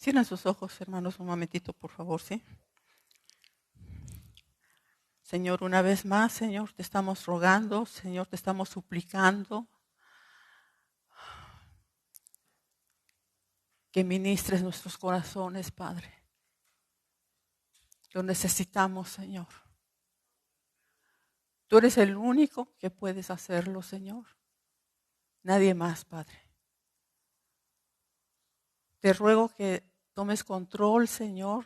Cierren sus ojos, hermanos, un momentito, por favor, ¿sí? Señor, una vez más, Señor, te estamos rogando, Señor, te estamos suplicando que ministres nuestros corazones, Padre. Lo necesitamos, Señor. Tú eres el único que puedes hacerlo, Señor. Nadie más, Padre. Te ruego que tomes control, Señor,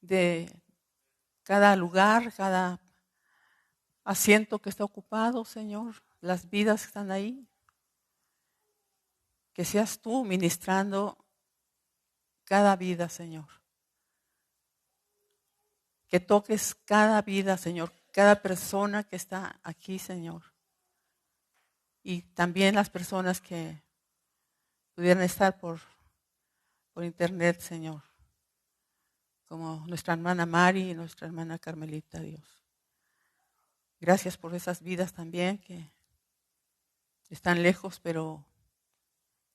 de cada lugar, cada asiento que está ocupado, Señor, las vidas que están ahí. Que seas tú ministrando cada vida, Señor. Que toques cada vida, Señor, cada persona que está aquí, Señor. Y también las personas que pudieran estar por internet, Señor. Como nuestra hermana Mari y nuestra hermana Carmelita, Dios. Gracias por esas vidas también que están lejos, pero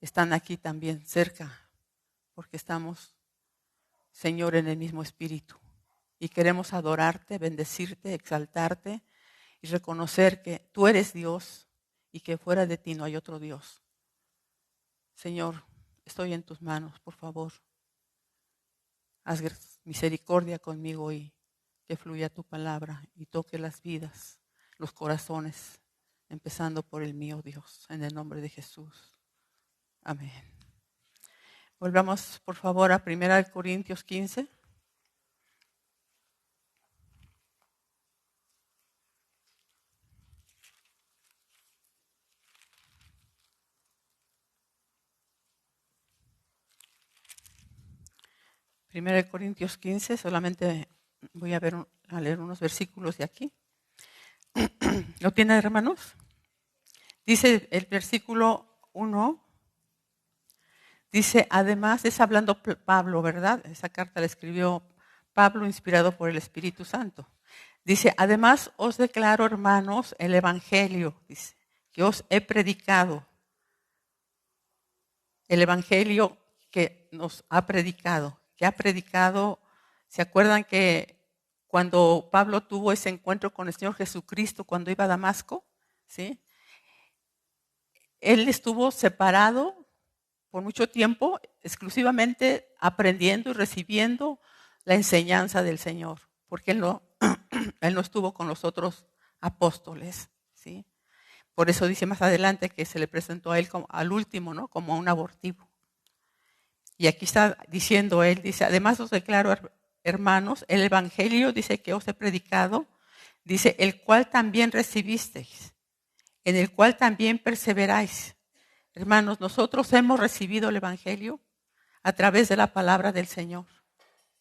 están aquí también cerca, porque estamos, Señor, en el mismo espíritu. Y queremos adorarte, bendecirte, exaltarte y reconocer que tú eres Dios y que fuera de ti no hay otro Dios. Señor, estoy en tus manos, por favor. Haz misericordia conmigo y que fluya tu palabra y toque las vidas, los corazones, empezando por el mío, Dios, en el nombre de Jesús. Amén. Volvamos, por favor, a 1 Corintios 15. Primera de Corintios 15, solamente voy a leer unos versículos de aquí. ¿Lo tienen, hermanos? Dice el versículo 1, dice, además, es hablando Pablo, ¿verdad? Esa carta la escribió Pablo, inspirado por el Espíritu Santo. Dice, además os declaro, hermanos, el evangelio, dice, que os he predicado. El evangelio que nos ha predicado, ¿se acuerdan que cuando Pablo tuvo ese encuentro con el Señor Jesucristo cuando iba a Damasco? ¿Sí? Él estuvo separado por mucho tiempo, exclusivamente aprendiendo y recibiendo la enseñanza del Señor, porque él no estuvo con los otros apóstoles, ¿sí? Por eso dice más adelante que se le presentó a él como, al último, ¿no? Como un abortivo. Y aquí está diciendo él, dice, además os declaro, hermanos, el evangelio, dice, que os he predicado, dice, el cual también recibisteis, en el cual también perseveráis. Hermanos, nosotros hemos recibido el evangelio a través de la palabra del Señor,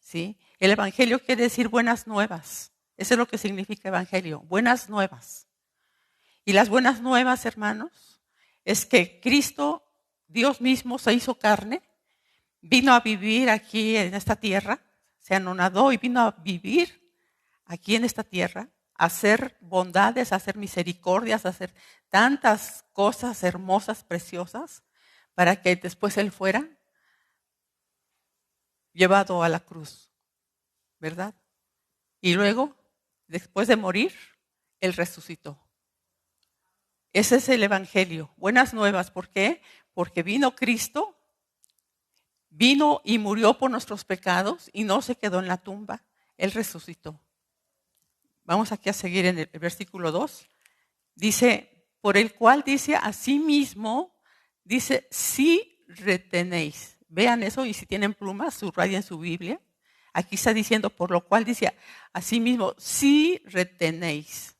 ¿sí? El evangelio quiere decir buenas nuevas. Eso es lo que significa evangelio, buenas nuevas. Y las buenas nuevas, hermanos, es que Cristo, Dios mismo, se hizo carne, vino a vivir aquí en esta tierra, se anonadó y vino a vivir aquí en esta tierra, a hacer bondades, a hacer misericordias, a hacer tantas cosas hermosas, preciosas, para que después Él fuera llevado a la cruz, ¿verdad? Y luego, después de morir, Él resucitó. Ese es el evangelio. Buenas nuevas, ¿por qué? Porque vino Cristo, vino y murió por nuestros pecados y no se quedó en la tumba. Él resucitó. Vamos aquí a seguir en el versículo 2. Dice, por el cual dice, asimismo, dice, si retenéis. Vean eso y si tienen plumas, subrayen su Biblia. Aquí está diciendo, por lo cual dice, asimismo, si retenéis.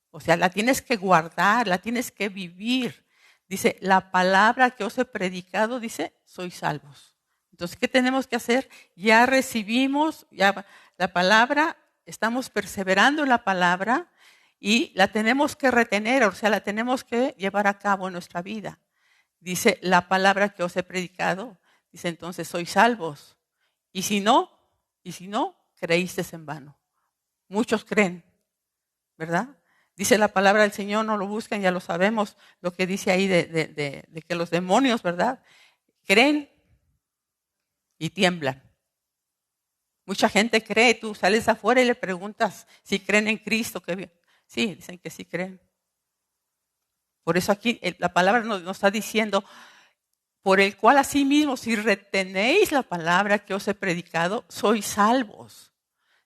O sea, la tienes que guardar, la tienes que vivir. Dice, la palabra que os he predicado, dice, sois salvos. Entonces, ¿qué tenemos que hacer? Ya recibimos ya la palabra, estamos perseverando en la palabra y la tenemos que retener, o sea, la tenemos que llevar a cabo en nuestra vida. Dice, la palabra que os he predicado, dice, entonces sois salvos. Y si no, creísteis en vano. Muchos creen, ¿verdad? Dice la palabra del Señor, no lo buscan, ya lo sabemos, lo que dice ahí de que los demonios, ¿verdad? Creen y tiemblan. Mucha gente cree, tú sales afuera y le preguntas si creen en Cristo. Sí, dicen que sí creen. Por eso aquí la palabra nos está diciendo, por el cual asimismo, si retenéis la palabra que os he predicado, sois salvos.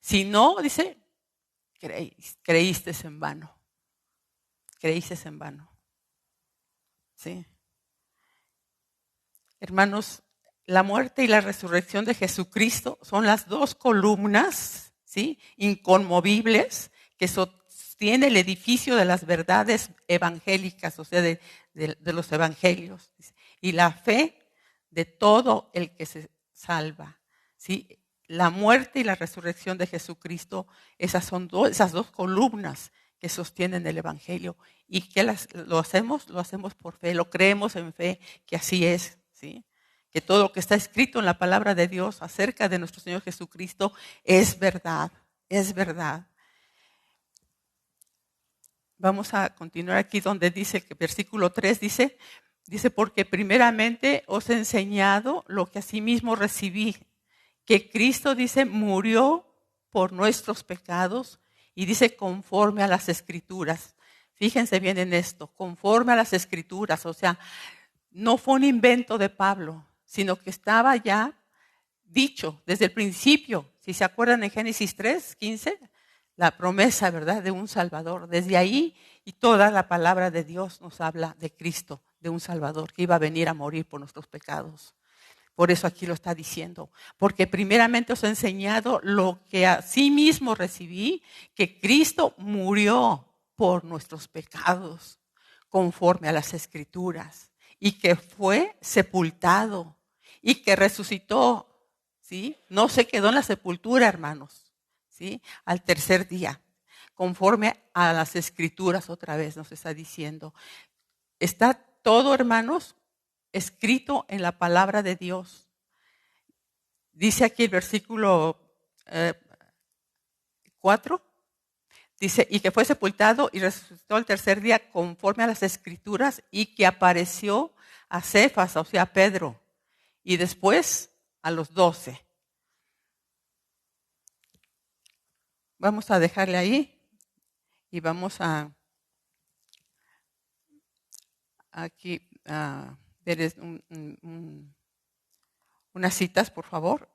Si no, dice, creíste en vano. Creíste en vano. ¿Sí? Hermanos, la muerte y la resurrección de Jesucristo son las dos columnas, ¿sí?, inconmovibles que sostiene el edificio de las verdades evangélicas, o sea, de los evangelios. Y la fe de todo el que se salva, ¿sí? La muerte y la resurrección de Jesucristo, esas son esas dos columnas que sostienen el evangelio. ¿Y qué lo hacemos? Lo hacemos por fe, lo creemos en fe, que así es, ¿sí? Que todo lo que está escrito en la palabra de Dios acerca de nuestro Señor Jesucristo es verdad, es verdad. Vamos a continuar aquí donde dice, que versículo 3 dice, porque primeramente os he enseñado lo que asimismo recibí, que Cristo, dice, murió por nuestros pecados y dice conforme a las Escrituras. Fíjense bien en esto, conforme a las Escrituras, o sea, no fue un invento de Pablo, sino que estaba ya dicho desde el principio. Si se acuerdan en Génesis 3:15, la promesa, ¿verdad?, de un Salvador. Desde ahí y toda la palabra de Dios nos habla de Cristo, de un Salvador que iba a venir a morir por nuestros pecados. Por eso aquí lo está diciendo. Porque primeramente os he enseñado lo que a sí mismo recibí, que Cristo murió por nuestros pecados, conforme a las Escrituras, y que fue sepultado y que resucitó, ¿sí? No se quedó en la sepultura, hermanos, ¿sí? Al tercer día, conforme a las Escrituras, otra vez nos está diciendo. Está todo, hermanos, escrito en la palabra de Dios. Dice aquí el versículo 4, dice, y que fue sepultado y resucitó el tercer día conforme a las Escrituras, y que apareció a Cefas, o sea, a Pedro, y después a los 12. Vamos a dejarle ahí y vamos a aquí a ver unas citas, por favor.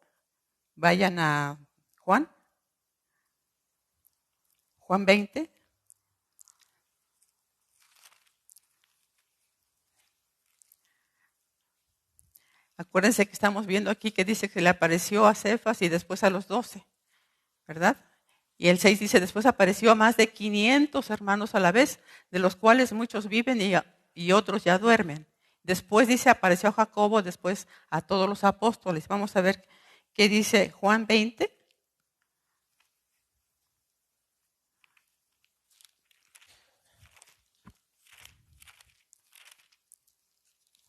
Vayan a Juan 20. Acuérdense que estamos viendo aquí que dice que le apareció a Cefas y después a los 12, ¿verdad? Y el 6 dice, después apareció a más de 500 hermanos a la vez, de los cuales muchos viven y otros ya duermen. Después dice, apareció a Jacobo, después a todos los apóstoles. Vamos a ver qué dice Juan 20.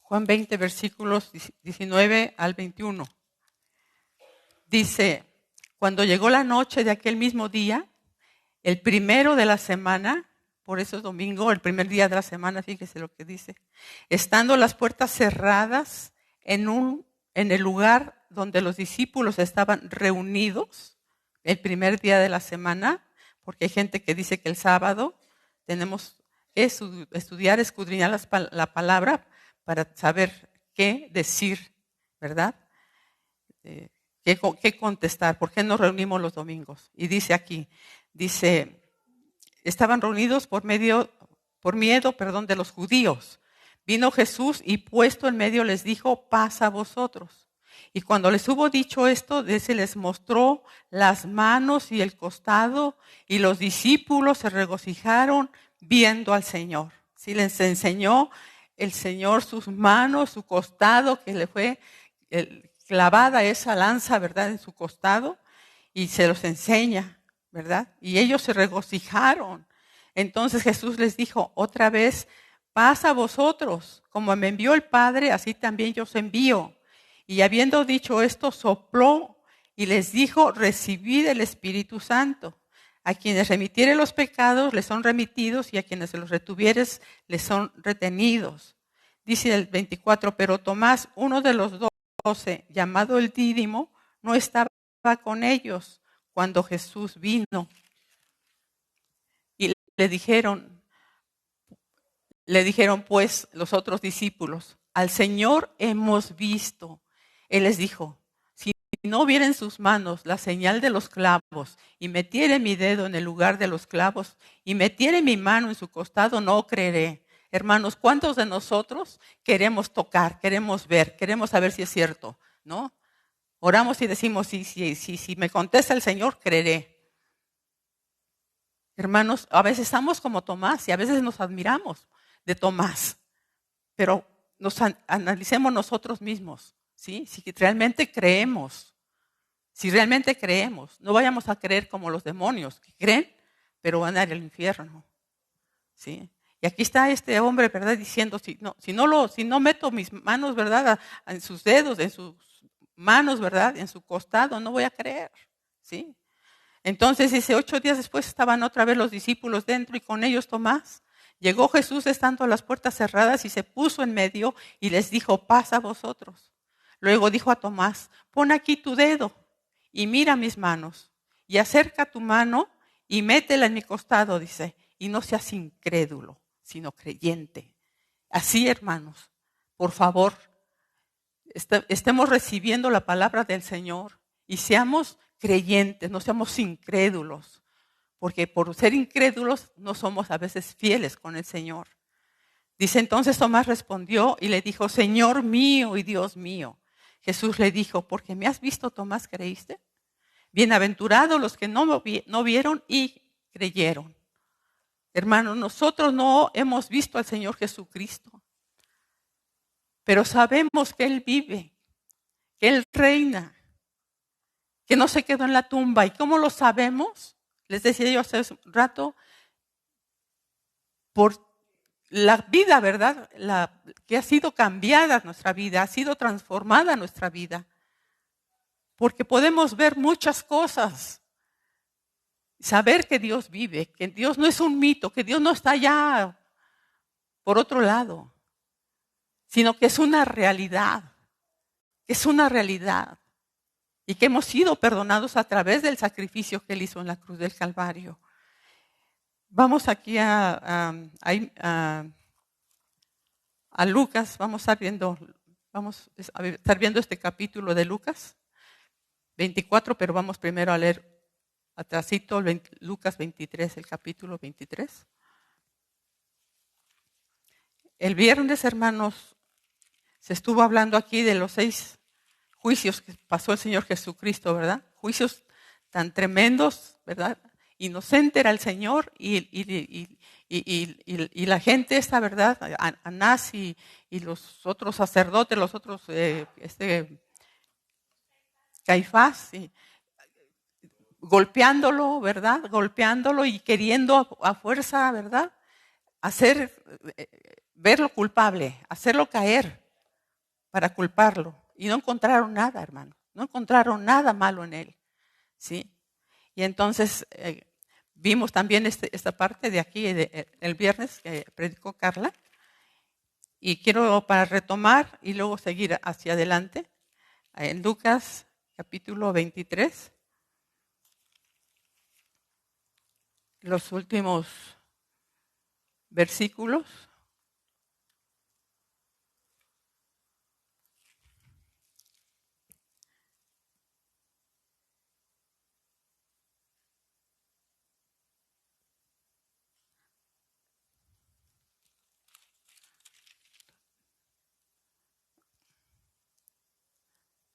Juan 20, versículos 19 al 21. Dice, cuando llegó la noche de aquel mismo día, el primero de la semana, por eso es domingo, el primer día de la semana, fíjese lo que dice, estando las puertas cerradas en el lugar donde los discípulos estaban reunidos, el primer día de la semana, porque hay gente que dice que el sábado tenemos que estudiar, escudriñar la palabra para saber qué decir, ¿verdad? ¿Qué contestar? ¿Por qué nos reunimos los domingos? Y dice aquí, estaban reunidos por miedo, de los judíos. Vino Jesús y puesto en medio les dijo, paz a vosotros. Y cuando les hubo dicho esto, se les mostró las manos y el costado, y los discípulos se regocijaron viendo al Señor. Sí, les enseñó el Señor sus manos, su costado, que le fue clavada esa lanza, ¿verdad?, en su costado, y se los enseña, ¿verdad? Y ellos se regocijaron. Entonces Jesús les dijo otra vez, paz a vosotros, como me envió el Padre, así también yo os envío. Y habiendo dicho esto, sopló y les dijo, recibid el Espíritu Santo. A quienes remitiere los pecados les son remitidos, y a quienes se los retuvieres les son retenidos. Dice el 24, pero Tomás, uno de los 12, 12, llamado el Dídimo, no estaba con ellos cuando Jesús vino. Y le dijeron pues los otros discípulos, al Señor hemos visto. Él les dijo, si no viera en sus manos la señal de los clavos y metiere mi dedo en el lugar de los clavos y metiere mi mano en su costado, no creeré. Hermanos, ¿cuántos de nosotros queremos tocar, queremos ver, queremos saber si es cierto? ¿No? Oramos y decimos, si me contesta el Señor, creeré. Hermanos, a veces estamos como Tomás y a veces nos admiramos de Tomás, pero analicemos nosotros mismos, ¿sí? Si realmente creemos, no vayamos a creer como los demonios, que creen, pero van a ir al infierno, ¿sí? Y aquí está este hombre, ¿verdad? Diciendo, si no meto mis manos, ¿verdad? En sus dedos, en sus manos, ¿verdad? En su costado, no voy a creer, ¿sí? Entonces dice, 8 días después estaban otra vez los discípulos dentro y con ellos Tomás. Llegó Jesús estando las puertas cerradas y se puso en medio y les dijo, paz a vosotros. Luego dijo a Tomás, pon aquí tu dedo y mira mis manos y acerca tu mano y métela en mi costado, dice, y no seas incrédulo, sino creyente. Así, hermanos, por favor, estemos recibiendo la palabra del Señor y seamos creyentes, no seamos incrédulos, porque por ser incrédulos no somos a veces fieles con el Señor. Dice entonces Tomás respondió y le dijo, Señor mío y Dios mío. Jesús le dijo, porque me has visto, Tomás, ¿creíste? Bienaventurados los que no vieron y creyeron. Hermanos, nosotros no hemos visto al Señor Jesucristo, pero sabemos que Él vive, que Él reina, que no se quedó en la tumba. ¿Y cómo lo sabemos? Les decía yo hace un rato, por la vida, ¿verdad? Que ha sido cambiada nuestra vida, ha sido transformada nuestra vida. Porque podemos ver muchas cosas. Saber que Dios vive, que Dios no es un mito, que Dios no está allá por otro lado, sino que es una realidad. Es una realidad. Y que hemos sido perdonados a través del sacrificio que Él hizo en la cruz del Calvario. Vamos aquí a Lucas, vamos a estar viendo este capítulo de Lucas 24, pero vamos primero a leer atrasito Lucas 23, el capítulo 23. El viernes, hermanos, se estuvo hablando aquí de los 6 juicios que pasó el Señor Jesucristo, ¿verdad? Juicios tan tremendos, ¿verdad? Inocente era el Señor y la gente esta, ¿verdad? Anás y los otros sacerdotes, los otros, Caifás, golpeándolo, ¿verdad? Golpeándolo y queriendo a fuerza, ¿verdad? Verlo culpable, hacerlo caer para culparlo. Y no encontraron nada, hermano. No encontraron nada malo en él, ¿sí? Y entonces vimos también esta parte de aquí, el viernes que predicó Carla. Y quiero para retomar y luego seguir hacia adelante. En Lucas capítulo 23. Los últimos versículos.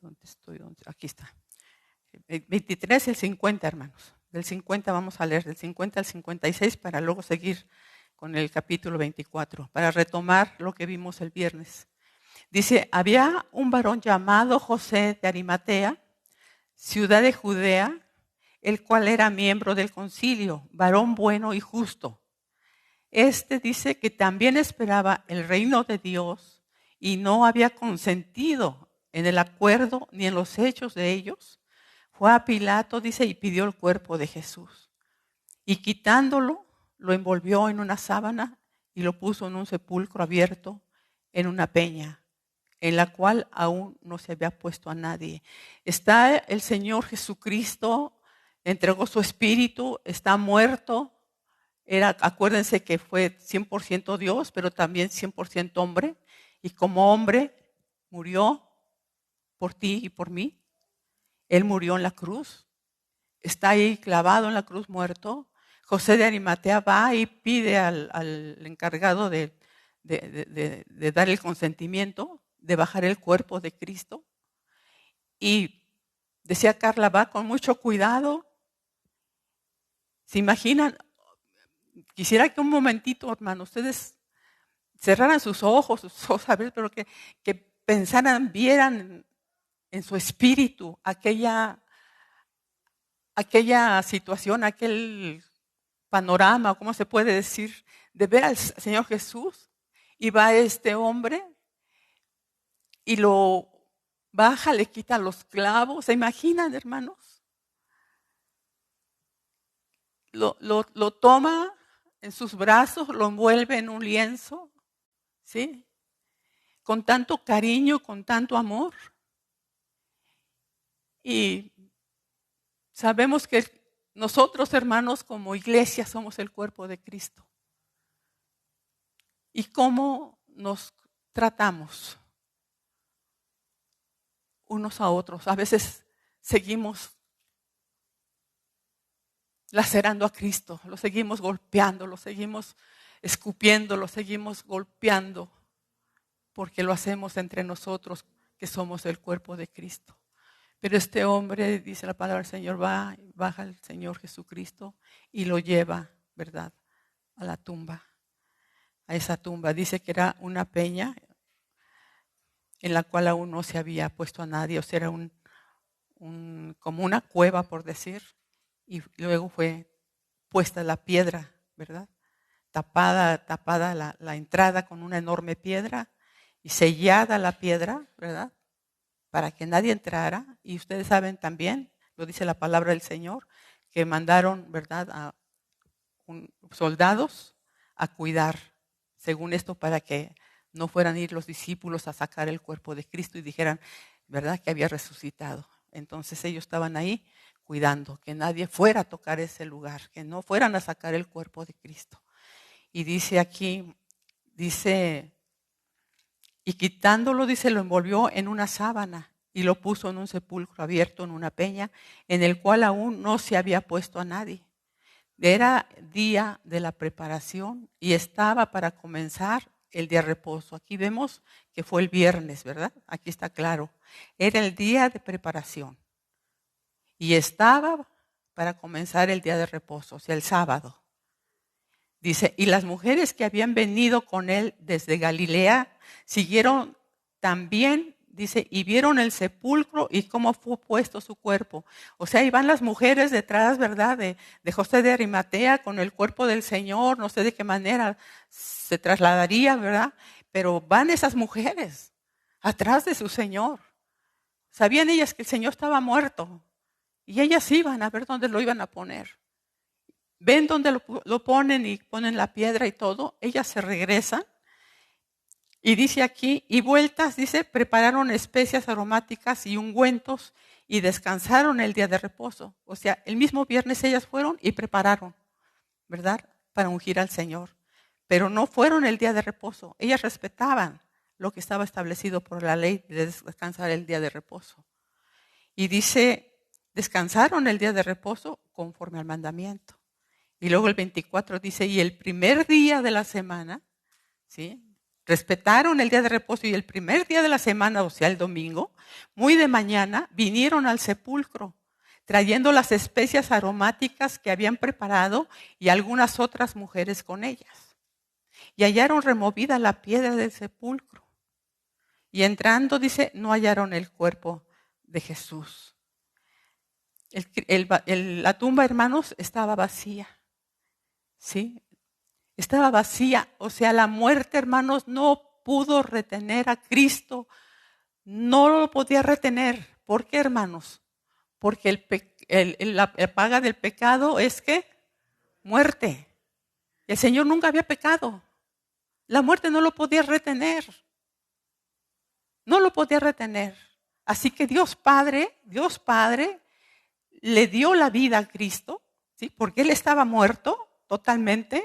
¿Dónde estoy? Aquí está. El 23 y el 50, hermanos. Del 50 vamos a leer del 50 al 56 para luego seguir con el capítulo 24, para retomar lo que vimos el viernes. Dice, había un varón llamado José de Arimatea, ciudad de Judea, el cual era miembro del concilio, varón bueno y justo. Este dice que también esperaba el reino de Dios y no había consentido en el acuerdo ni en los hechos de ellos. Fue a Pilato, dice, y pidió el cuerpo de Jesús. Y quitándolo, lo envolvió en una sábana y lo puso en un sepulcro abierto en una peña. en la cual aún no se había puesto a nadie. Está el Señor Jesucristo, entregó su espíritu, está muerto. Acuérdense que fue 100% Dios, pero también 100% hombre. Y como hombre murió por ti y por mí. Él murió en la cruz. Está ahí clavado en la cruz muerto. José de Arimatea va y pide al encargado de dar el consentimiento de bajar el cuerpo de Cristo. Y decía Carla, va con mucho cuidado. ¿Se imaginan? Quisiera que un momentito, hermano, ustedes cerraran sus ojos, a ver, pero que pensaran, vieran en su espíritu aquella situación, aquel panorama, ¿cómo se puede decir? De ver al Señor Jesús, y va este hombre y lo baja, le quita los clavos. ¿Se imaginan, hermanos? Lo toma en sus brazos, lo envuelve en un lienzo, ¿sí? Con tanto cariño, con tanto amor. Y sabemos que nosotros, hermanos, como iglesia, somos el cuerpo de Cristo. ¿Y cómo nos tratamos unos a otros? A veces seguimos lacerando a Cristo, lo seguimos golpeando, lo seguimos escupiendo, lo seguimos golpeando, porque lo hacemos entre nosotros, que somos el cuerpo de Cristo. Pero este hombre, dice la palabra del Señor, baja el Señor Jesucristo y lo lleva, ¿verdad?, a la tumba. A esa tumba. Dice que era una peña en la cual aún no se había puesto a nadie, o sea, era como una cueva, por decir, y luego fue puesta la piedra, ¿verdad? Tapada la entrada con una enorme piedra y sellada la piedra, ¿verdad?, para que nadie entrara. Y ustedes saben también, lo dice la palabra del Señor, que mandaron, ¿verdad?, a soldados a cuidar, según esto, para que no fueran a ir los discípulos a sacar el cuerpo de Cristo y dijeran, ¿verdad?, que había resucitado. Entonces ellos estaban ahí cuidando, que nadie fuera a tocar ese lugar, que no fueran a sacar el cuerpo de Cristo. Y dice aquí, y quitándolo, dice, lo envolvió en una sábana y lo puso en un sepulcro abierto en una peña, en el cual aún no se había puesto a nadie. Era día de la preparación y estaba para comenzar el día de reposo. Aquí vemos que fue el viernes, ¿verdad? Aquí está claro. Era el día de preparación y estaba para comenzar el día de reposo, o sea, el sábado. Dice, y las mujeres que habían venido con él desde Galilea siguieron también, dice, y vieron el sepulcro y cómo fue puesto su cuerpo. O sea, iban las mujeres detrás, ¿verdad?, de José de Arimatea con el cuerpo del Señor. No sé de qué manera se trasladaría, ¿verdad? Pero van esas mujeres atrás de su Señor. Sabían ellas que el Señor estaba muerto y ellas iban a ver dónde lo iban a poner. Ven dónde lo ponen y ponen la piedra y todo. Ellas se regresan. Y dice aquí, y vueltas, dice, prepararon especias aromáticas y ungüentos y descansaron el día de reposo. O sea, el mismo viernes ellas fueron y prepararon, ¿verdad?, para ungir al Señor. Pero no fueron el día de reposo. Ellas respetaban lo que estaba establecido por la ley de descansar el día de reposo. Y dice, descansaron el día de reposo conforme al mandamiento. Y luego el 24 dice, y el primer día de la semana, ¿sí?, respetaron el día de reposo, y el primer día de la semana, o sea, el domingo, muy de mañana, vinieron al sepulcro, trayendo las especias aromáticas que habían preparado y algunas otras mujeres con ellas. Y hallaron removida la piedra del sepulcro. Y entrando, dice, no hallaron el cuerpo de Jesús. La tumba, hermanos, estaba vacía. ¿Sí? Estaba vacía. O sea, la muerte, hermanos, no pudo retener a Cristo. No lo podía retener. ¿Por qué, hermanos? Porque la paga del pecado es ¿qué? Muerte. El Señor nunca había pecado. La muerte no lo podía retener. No lo podía retener. Así que Dios Padre le dio la vida a Cristo, ¿sí? Porque Él estaba muerto totalmente.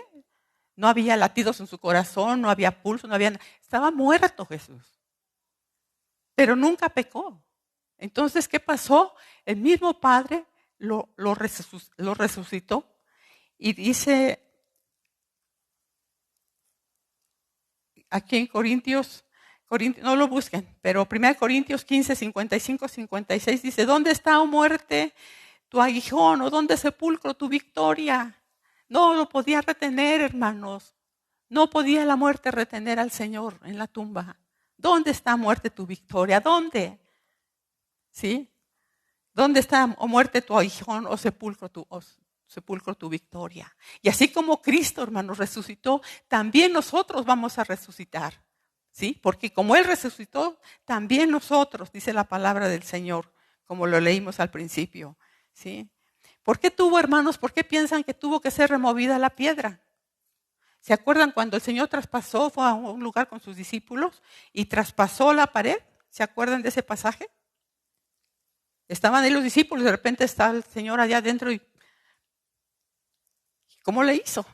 No había latidos en su corazón, no había pulso, no había nada. Estaba muerto Jesús. Pero nunca pecó. Entonces, ¿qué pasó? El mismo Padre lo resucitó y dice aquí en Corintios, no lo busquen, pero 1 Corintios 15, 55, 56 dice, ¿dónde está, oh muerte, tu aguijón? ¿O dónde, sepulcro, tu victoria? No lo podía retener, hermanos. No podía la muerte retener al Señor en la tumba. ¿Dónde está, muerte, tu victoria? ¿Dónde? ¿Sí? ¿Dónde está, oh muerte, tu aguijón, o sepulcro, tu victoria? Y así como Cristo, hermanos, resucitó, también nosotros vamos a resucitar. ¿Sí? Porque como Él resucitó, también nosotros, dice la palabra del Señor, como lo leímos al principio. ¿Sí? ¿Por qué hermanos, por qué piensan que tuvo que ser removida la piedra? ¿Se acuerdan cuando el Señor traspasó, fue a un lugar con sus discípulos y traspasó la pared? ¿Se acuerdan de ese pasaje? Estaban ahí los discípulos, de repente está el Señor allá adentro y ¿cómo le hizo?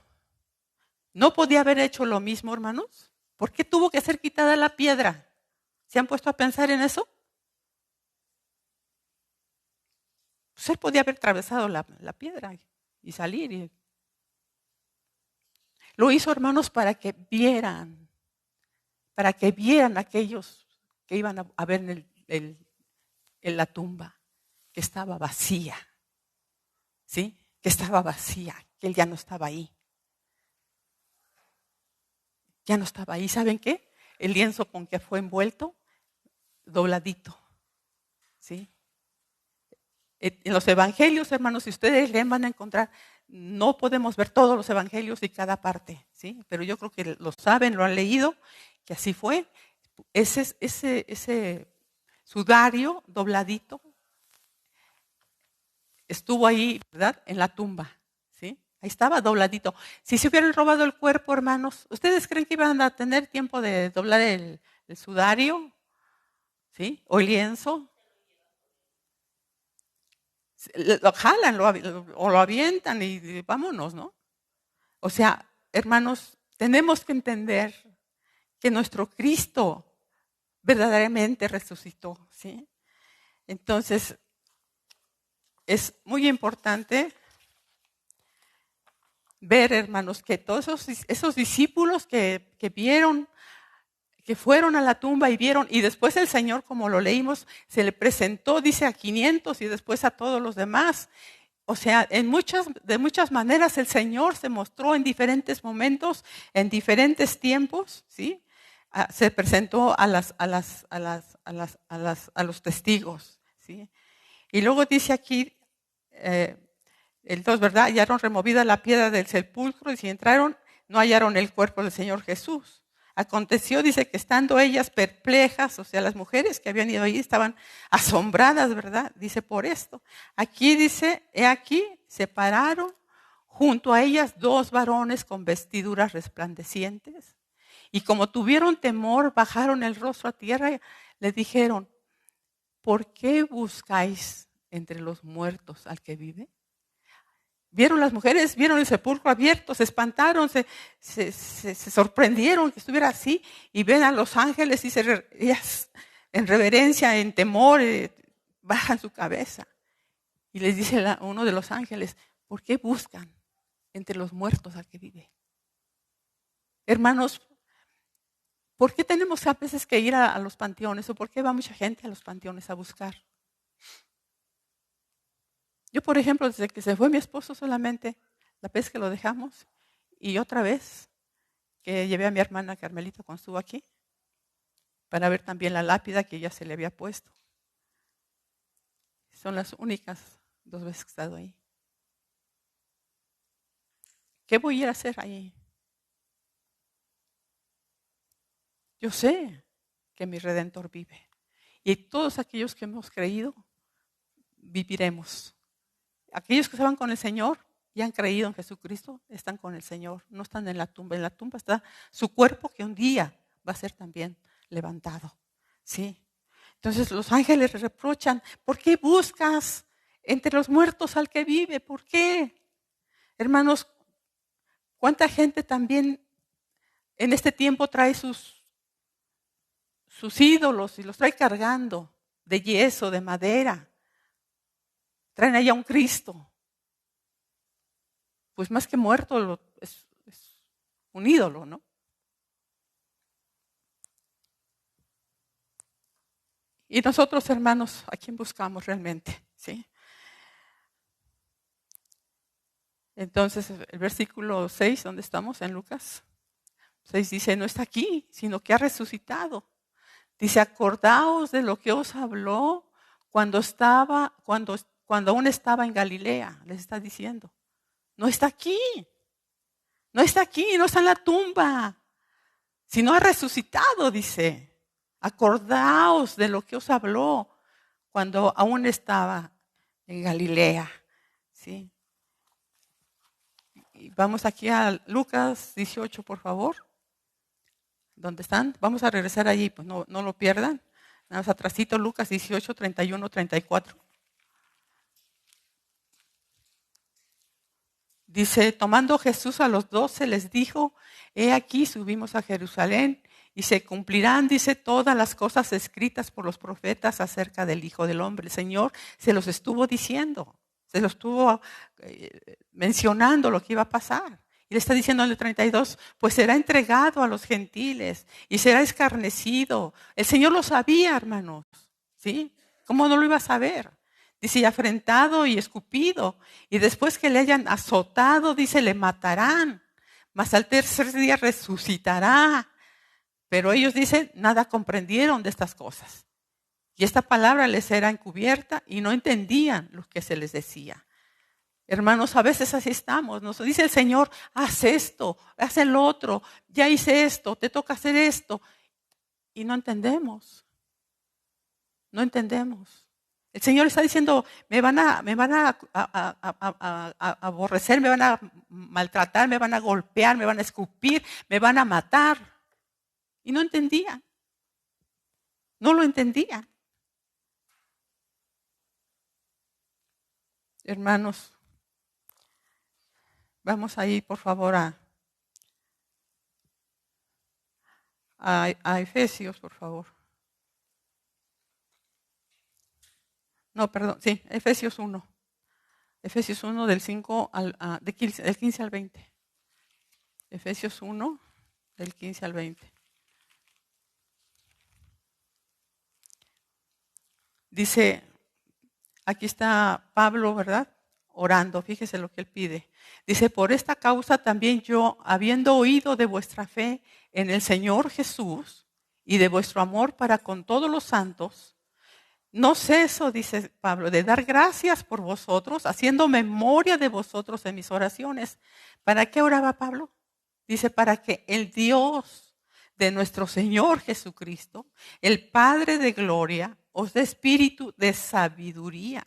¿No podía haber hecho lo mismo, hermanos? ¿Por qué tuvo que ser quitada la piedra? ¿Se han puesto a pensar en eso? Pues Él podía haber atravesado la piedra y salir. Lo hizo, hermanos, para que vieran aquellos que iban a ver en la tumba, que estaba vacía, ¿sí? Que estaba vacía, que Él ya no estaba ahí. Ya no estaba ahí. ¿Saben qué? El lienzo con que fue envuelto, dobladito, ¿sí? En los evangelios, hermanos, si ustedes leen van a encontrar, no podemos ver todos los evangelios y cada parte, ¿sí? Pero yo creo que lo saben, lo han leído, que así fue. Ese sudario dobladito estuvo ahí, ¿verdad? En la tumba, ¿sí? Ahí estaba dobladito. Si se hubieran robado el cuerpo, hermanos, ¿ustedes creen que iban a tener tiempo de doblar el sudario? ¿Sí? ¿O el lienzo? Lo jalan o lo avientan y vámonos, ¿no? O sea, hermanos, tenemos que entender que nuestro Cristo verdaderamente resucitó, ¿sí? Entonces, es muy importante ver, hermanos, que todos esos discípulos que vieron, que fueron a la tumba y vieron, y después el Señor, como lo leímos, se le presentó, dice, a 500 y después a todos los demás. O sea, de muchas maneras el Señor se mostró en diferentes momentos, en diferentes tiempos, ¿sí? Se presentó a los testigos, ¿sí? Y luego dice aquí, el 2, ¿verdad? Hallaron removida la piedra del sepulcro y si entraron, no hallaron el cuerpo del Señor Jesús. Aconteció, dice, que estando ellas perplejas, o sea, las mujeres que habían ido ahí estaban asombradas, ¿verdad? Dice, por esto. Aquí dice, he aquí, se pararon junto a ellas 2 varones con vestiduras resplandecientes. Y como tuvieron temor, bajaron el rostro a tierra y le dijeron, ¿por qué buscáis entre los muertos al que vive? Vieron las mujeres, vieron el sepulcro abierto, se espantaron, se sorprendieron que estuviera así y ven a los ángeles y ellas en reverencia, en temor, bajan su cabeza. Y les dice uno de los ángeles, ¿por qué buscan entre los muertos al que vive? Hermanos, ¿por qué tenemos a veces que ir a los panteones o por qué va mucha gente a los panteones a buscar? Yo, por ejemplo, desde que se fue mi esposo solamente, la vez que lo dejamos, y otra vez que llevé a mi hermana Carmelita cuando estuvo aquí, para ver también la lápida que ya se le había puesto. Son las únicas 2 veces que he estado ahí. ¿Qué voy a ir a hacer ahí? Yo sé que mi Redentor vive. Y todos aquellos que hemos creído, viviremos. Aquellos que estaban con el Señor y han creído en Jesucristo, están con el Señor, no están en la tumba. En la tumba está su cuerpo que un día va a ser también levantado. Sí. Entonces los ángeles le reprochan, ¿por qué buscas entre los muertos al que vive? ¿Por qué? Hermanos, ¿cuánta gente también en este tiempo trae sus ídolos y los trae cargando de yeso, de madera? Traen allá un Cristo. Pues más que muerto es un ídolo, ¿no? Y nosotros, hermanos, ¿a quién buscamos realmente? ¿Sí? Entonces, el versículo 6, ¿dónde estamos? En Lucas 6 dice, no está aquí, sino que ha resucitado. Dice, acordaos de lo que os habló cuando aún estaba en Galilea, les está diciendo. No está aquí, no está aquí, no está en la tumba, sino ha resucitado, dice. Acordaos de lo que os habló cuando aún estaba en Galilea. ¿Sí? Y vamos aquí a Lucas 18, por favor. ¿Dónde están? Vamos a regresar allí, pues no lo pierdan. Nada más atrasito, Lucas 18, 31, 34. Dice, tomando Jesús a los 12, les dijo, he aquí subimos a Jerusalén y se cumplirán, dice, todas las cosas escritas por los profetas acerca del Hijo del Hombre. El Señor se los estuvo diciendo, se los estuvo mencionando lo que iba a pasar. Y le está diciendo en el 32, pues será entregado a los gentiles y será escarnecido. El Señor lo sabía, hermanos, ¿sí? ¿Cómo no lo iba a saber? Dice, y afrentado y escupido. Y después que le hayan azotado, dice, le matarán. Mas al tercer día resucitará. Pero ellos dicen, nada comprendieron de estas cosas. Y esta palabra les era encubierta y no entendían lo que se les decía. Hermanos, a veces así estamos. Nos dice el Señor, haz esto, haz el otro, ya hice esto, te toca hacer esto. Y no entendemos. No entendemos. El Señor está diciendo, me van a aborrecer, me van a maltratar, me van a golpear, me van a escupir, me van a matar. Y no entendían. No lo entendían. Hermanos, vamos ahí, por favor, a Efesios, por favor. No, perdón, sí, Efesios 1. Efesios 1 del 15 al 20. Efesios 1 del 15 al 20. Dice, aquí está Pablo, ¿verdad? Orando, fíjese lo que él pide. Dice, por esta causa también yo, habiendo oído de vuestra fe en el Señor Jesús y de vuestro amor para con todos los santos, no ceso, dice Pablo, de dar gracias por vosotros, haciendo memoria de vosotros en mis oraciones. ¿Para qué oraba Pablo? Dice, para que el Dios de nuestro Señor Jesucristo, el Padre de gloria, os dé espíritu de sabiduría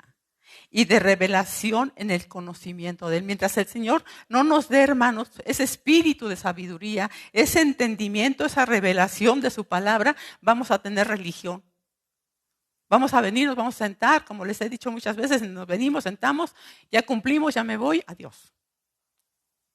y de revelación en el conocimiento de Él. Mientras el Señor no nos dé, hermanos, ese espíritu de sabiduría, ese entendimiento, esa revelación de su palabra, vamos a tener religión. Vamos a venir, nos vamos a sentar, como les he dicho muchas veces, nos venimos, sentamos, ya cumplimos, ya me voy, adiós.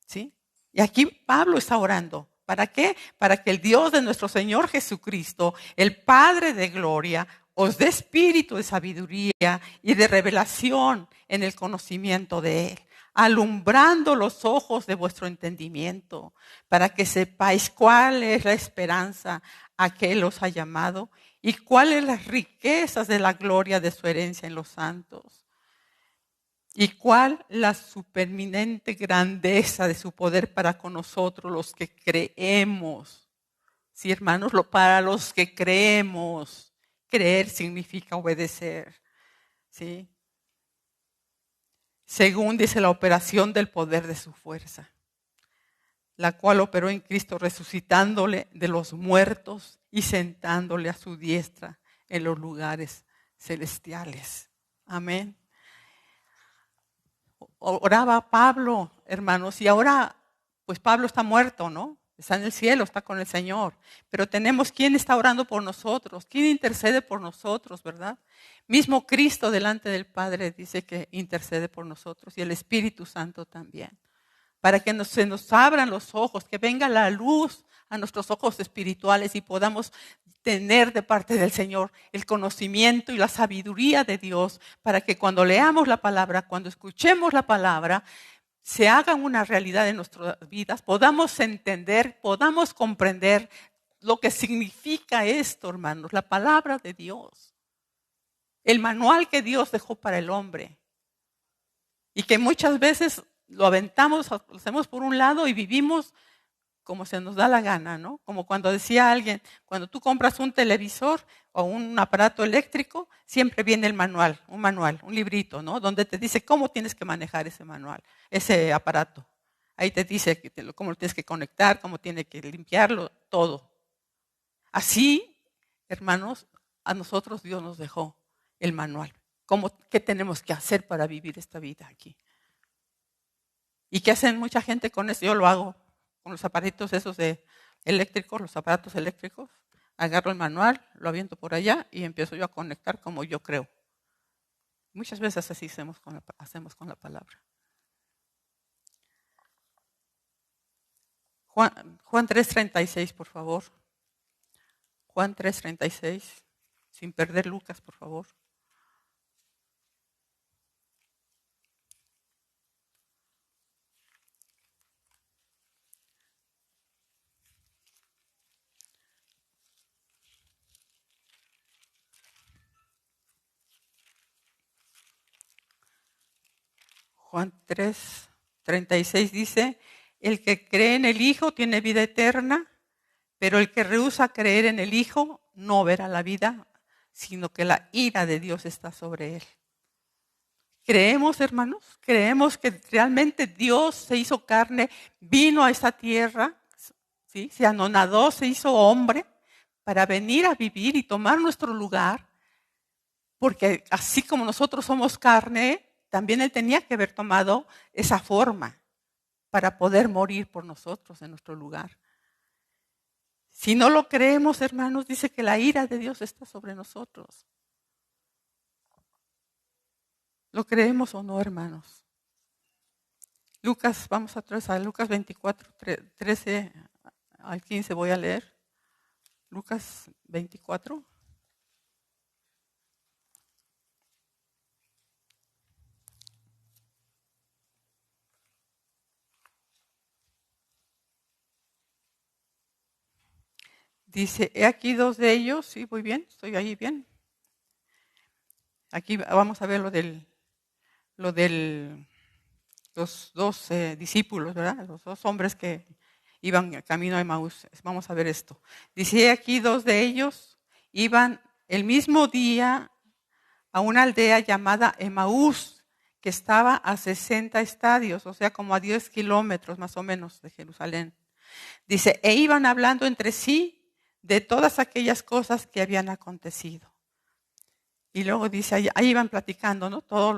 ¿Sí? Y aquí Pablo está orando. ¿Para qué? Para que el Dios de nuestro Señor Jesucristo, el Padre de gloria, os dé espíritu de sabiduría y de revelación en el conocimiento de Él, alumbrando los ojos de vuestro entendimiento, para que sepáis cuál es la esperanza a que Él os ha llamado y cuáles las riquezas de la gloria de su herencia en los santos. ¿Y cuál la supereminente grandeza de su poder para con nosotros los que creemos? Sí, hermanos, para los que creemos. Creer significa obedecer. ¿Sí? Según dice la operación del poder de su fuerza, la cual operó en Cristo resucitándole de los muertos y sentándole a su diestra en los lugares celestiales. Amén. Oraba Pablo, hermanos, y ahora, pues Pablo está muerto, ¿no? Está en el cielo, está con el Señor. Pero tenemos quién está orando por nosotros, quién intercede por nosotros, ¿verdad? Mismo Cristo delante del Padre dice que intercede por nosotros y el Espíritu Santo también. Para que se nos abran los ojos, que venga la luz a nuestros ojos espirituales y podamos tener de parte del Señor el conocimiento y la sabiduría de Dios, para que cuando leamos la palabra, cuando escuchemos la palabra, se haga una realidad en nuestras vidas, podamos entender, podamos comprender lo que significa esto, hermanos, la palabra de Dios, el manual que Dios dejó para el hombre y que muchas veces lo aventamos, lo hacemos por un lado y vivimos como se nos da la gana, ¿no? Como cuando decía alguien, cuando tú compras un televisor o un aparato eléctrico, siempre viene el manual, un librito, ¿no? Donde te dice cómo tienes que manejar ese manual, ese aparato. Ahí te dice cómo lo tienes que conectar, cómo tienes que limpiarlo, todo. Así, hermanos, a nosotros Dios nos dejó el manual. ¿Qué tenemos que hacer para vivir esta vida aquí? ¿Y qué hacen mucha gente con eso? Yo lo hago con los aparatos esos eléctricos, los aparatos eléctricos. Agarro el manual, lo aviento por allá y empiezo yo a conectar como yo creo. Muchas veces así hacemos con la palabra. Juan 3:36, por favor. Juan 3:36, sin perder Lucas, por favor. Juan 3:36 dice, el que cree en el Hijo tiene vida eterna, pero el que rehúsa creer en el Hijo no verá la vida, sino que la ira de Dios está sobre él. Creemos, hermanos, creemos que realmente Dios se hizo carne, vino a esta tierra, ¿sí? Se anonadó, se hizo hombre para venir a vivir y tomar nuestro lugar, porque así como nosotros somos carne, también Él tenía que haber tomado esa forma para poder morir por nosotros en nuestro lugar. Si no lo creemos, hermanos, dice que la ira de Dios está sobre nosotros. ¿Lo creemos o no, hermanos? Lucas, vamos atrás a Lucas 24, 13 al 15 voy a leer. Lucas 24. Dice, he aquí dos de ellos, sí, voy bien, estoy ahí bien. Aquí vamos a ver los dos discípulos, ¿verdad? Los dos hombres que iban camino a Emaús. Vamos a ver esto. Dice, he aquí dos de ellos iban el mismo día a una aldea llamada Emaús, que estaba a 60 estadios, o sea, como a 10 kilómetros más o menos de Jerusalén. Dice, e iban hablando entre sí de todas aquellas cosas que habían acontecido. Y luego dice, ahí iban platicando, ¿no? Toda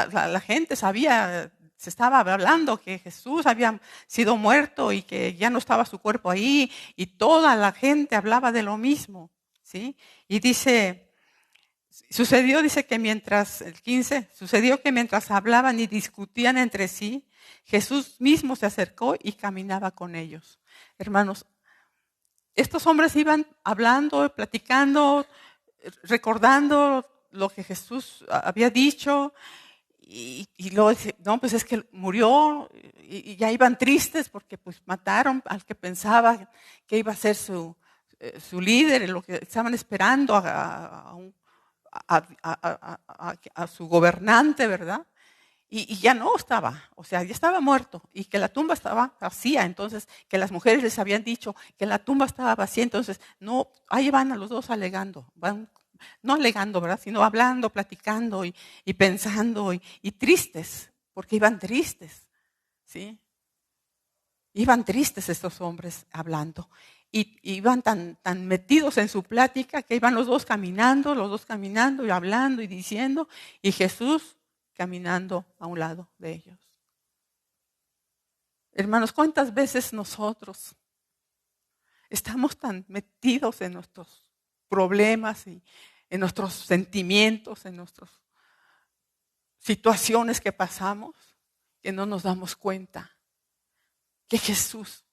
la gente sabía, se estaba hablando que Jesús había sido muerto y que ya no estaba su cuerpo ahí, y toda la gente hablaba de lo mismo, ¿sí? Y dice, dice que el 15, sucedió que mientras hablaban y discutían entre sí, Jesús mismo se acercó y caminaba con ellos. Hermanos, estos hombres iban hablando, platicando, recordando lo que Jesús había dicho, y luego dice, no, pues es que murió, y ya iban tristes porque pues mataron al que pensaba que iba a ser su líder, lo que estaban esperando a su gobernante, ¿verdad? Y ya no estaba, o sea, ya estaba muerto y que la tumba estaba vacía, entonces que las mujeres les habían dicho que la tumba estaba vacía, entonces no, ahí van a los dos alegando, no alegando, ¿verdad? Sino hablando, platicando y pensando y tristes, porque iban tristes, ¿sí? Iban tristes estos hombres hablando y iban tan metidos en su plática que iban los dos caminando y hablando y diciendo, y Jesús caminando a un lado de ellos. Hermanos, ¿cuántas veces nosotros estamos tan metidos en nuestros problemas y en nuestros sentimientos, en nuestras situaciones que pasamos, que no nos damos cuenta que Jesús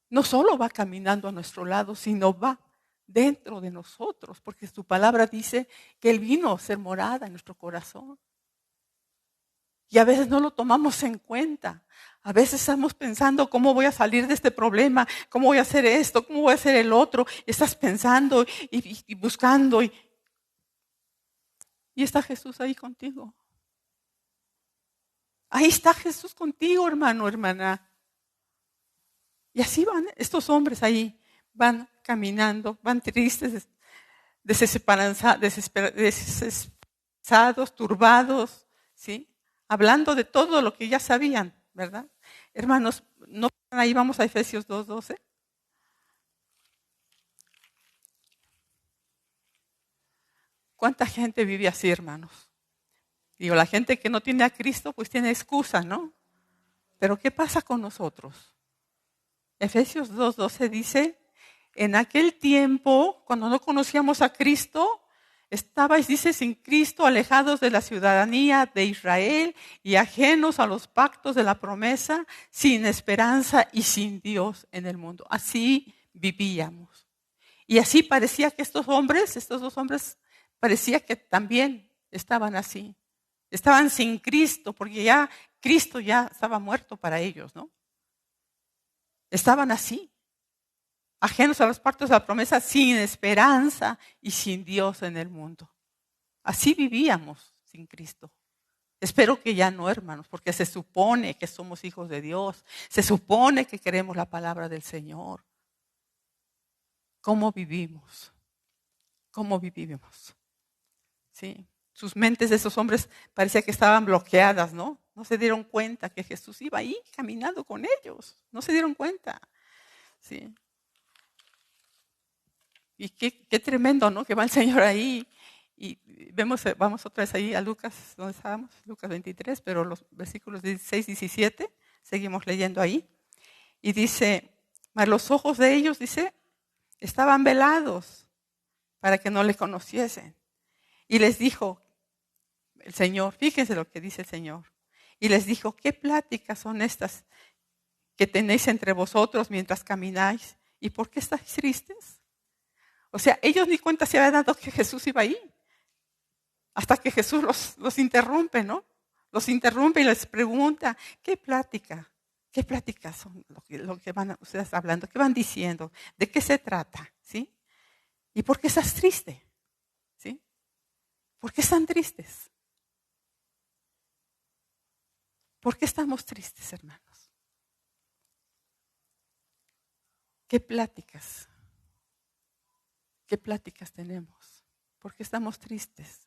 no solo va caminando a nuestro lado, sino va dentro de nosotros, porque su palabra dice que Él vino a ser morada en nuestro corazón. Y a veces no lo tomamos en cuenta. A veces estamos pensando cómo voy a salir de este problema, cómo voy a hacer esto, cómo voy a hacer el otro. Y estás pensando y buscando. Y está Jesús ahí contigo. Ahí está Jesús contigo, hermano, hermana. Y así van estos hombres ahí, van caminando, van tristes, desesperados, turbados, ¿sí? Hablando de todo lo que ya sabían, ¿verdad? Hermanos, ¿no ahí vamos a Efesios 2:12? ¿Cuánta gente vive así, hermanos? Digo, la gente que no tiene a Cristo, pues tiene excusa, ¿no? Pero ¿qué pasa con nosotros? Efesios 2:12 dice, en aquel tiempo, cuando no conocíamos a Cristo, estabais, dice, sin Cristo, alejados de la ciudadanía de Israel y ajenos a los pactos de la promesa, sin esperanza y sin Dios en el mundo. Así vivíamos. Y así parecía que estos dos hombres, parecía que también estaban así. Estaban sin Cristo, porque ya Cristo ya estaba muerto para ellos, ¿no? Estaban así, ajenos a los pactos de la promesa, sin esperanza y sin Dios en el mundo. Así vivíamos sin Cristo. Espero que ya no, hermanos, porque se supone que somos hijos de Dios. Se supone que queremos la palabra del Señor. ¿Cómo vivimos? ¿Cómo vivimos? Sí. Sus mentes de esos hombres parecía que estaban bloqueadas, ¿no? No se dieron cuenta que Jesús iba ahí caminando con ellos. No se dieron cuenta. Sí. Y qué tremendo, ¿no? Que va el Señor ahí. Y vamos otra vez ahí a Lucas, ¿dónde estábamos? Lucas 23, pero los versículos 16 y 17, seguimos leyendo ahí. Y dice, mas los ojos de ellos, dice, estaban velados para que no le conociesen. Y les dijo el Señor, fíjense lo que dice el Señor. Y les dijo, ¿qué pláticas son estas que tenéis entre vosotros mientras camináis? ¿Y por qué estáis tristes? O sea, ellos ni cuenta se habían dado que Jesús iba ahí. Hasta que Jesús los interrumpe, ¿no? Los interrumpe y les pregunta, ¿qué plática? ¿Qué pláticas son lo que van ustedes hablando? ¿Qué van diciendo? ¿De qué se trata? ¿Sí? ¿Y por qué estás triste? ¿Sí? ¿Por qué están tristes? ¿Por qué estamos tristes, hermanos? ¿Qué pláticas? ¿Qué pláticas tenemos? ¿Por qué estamos tristes?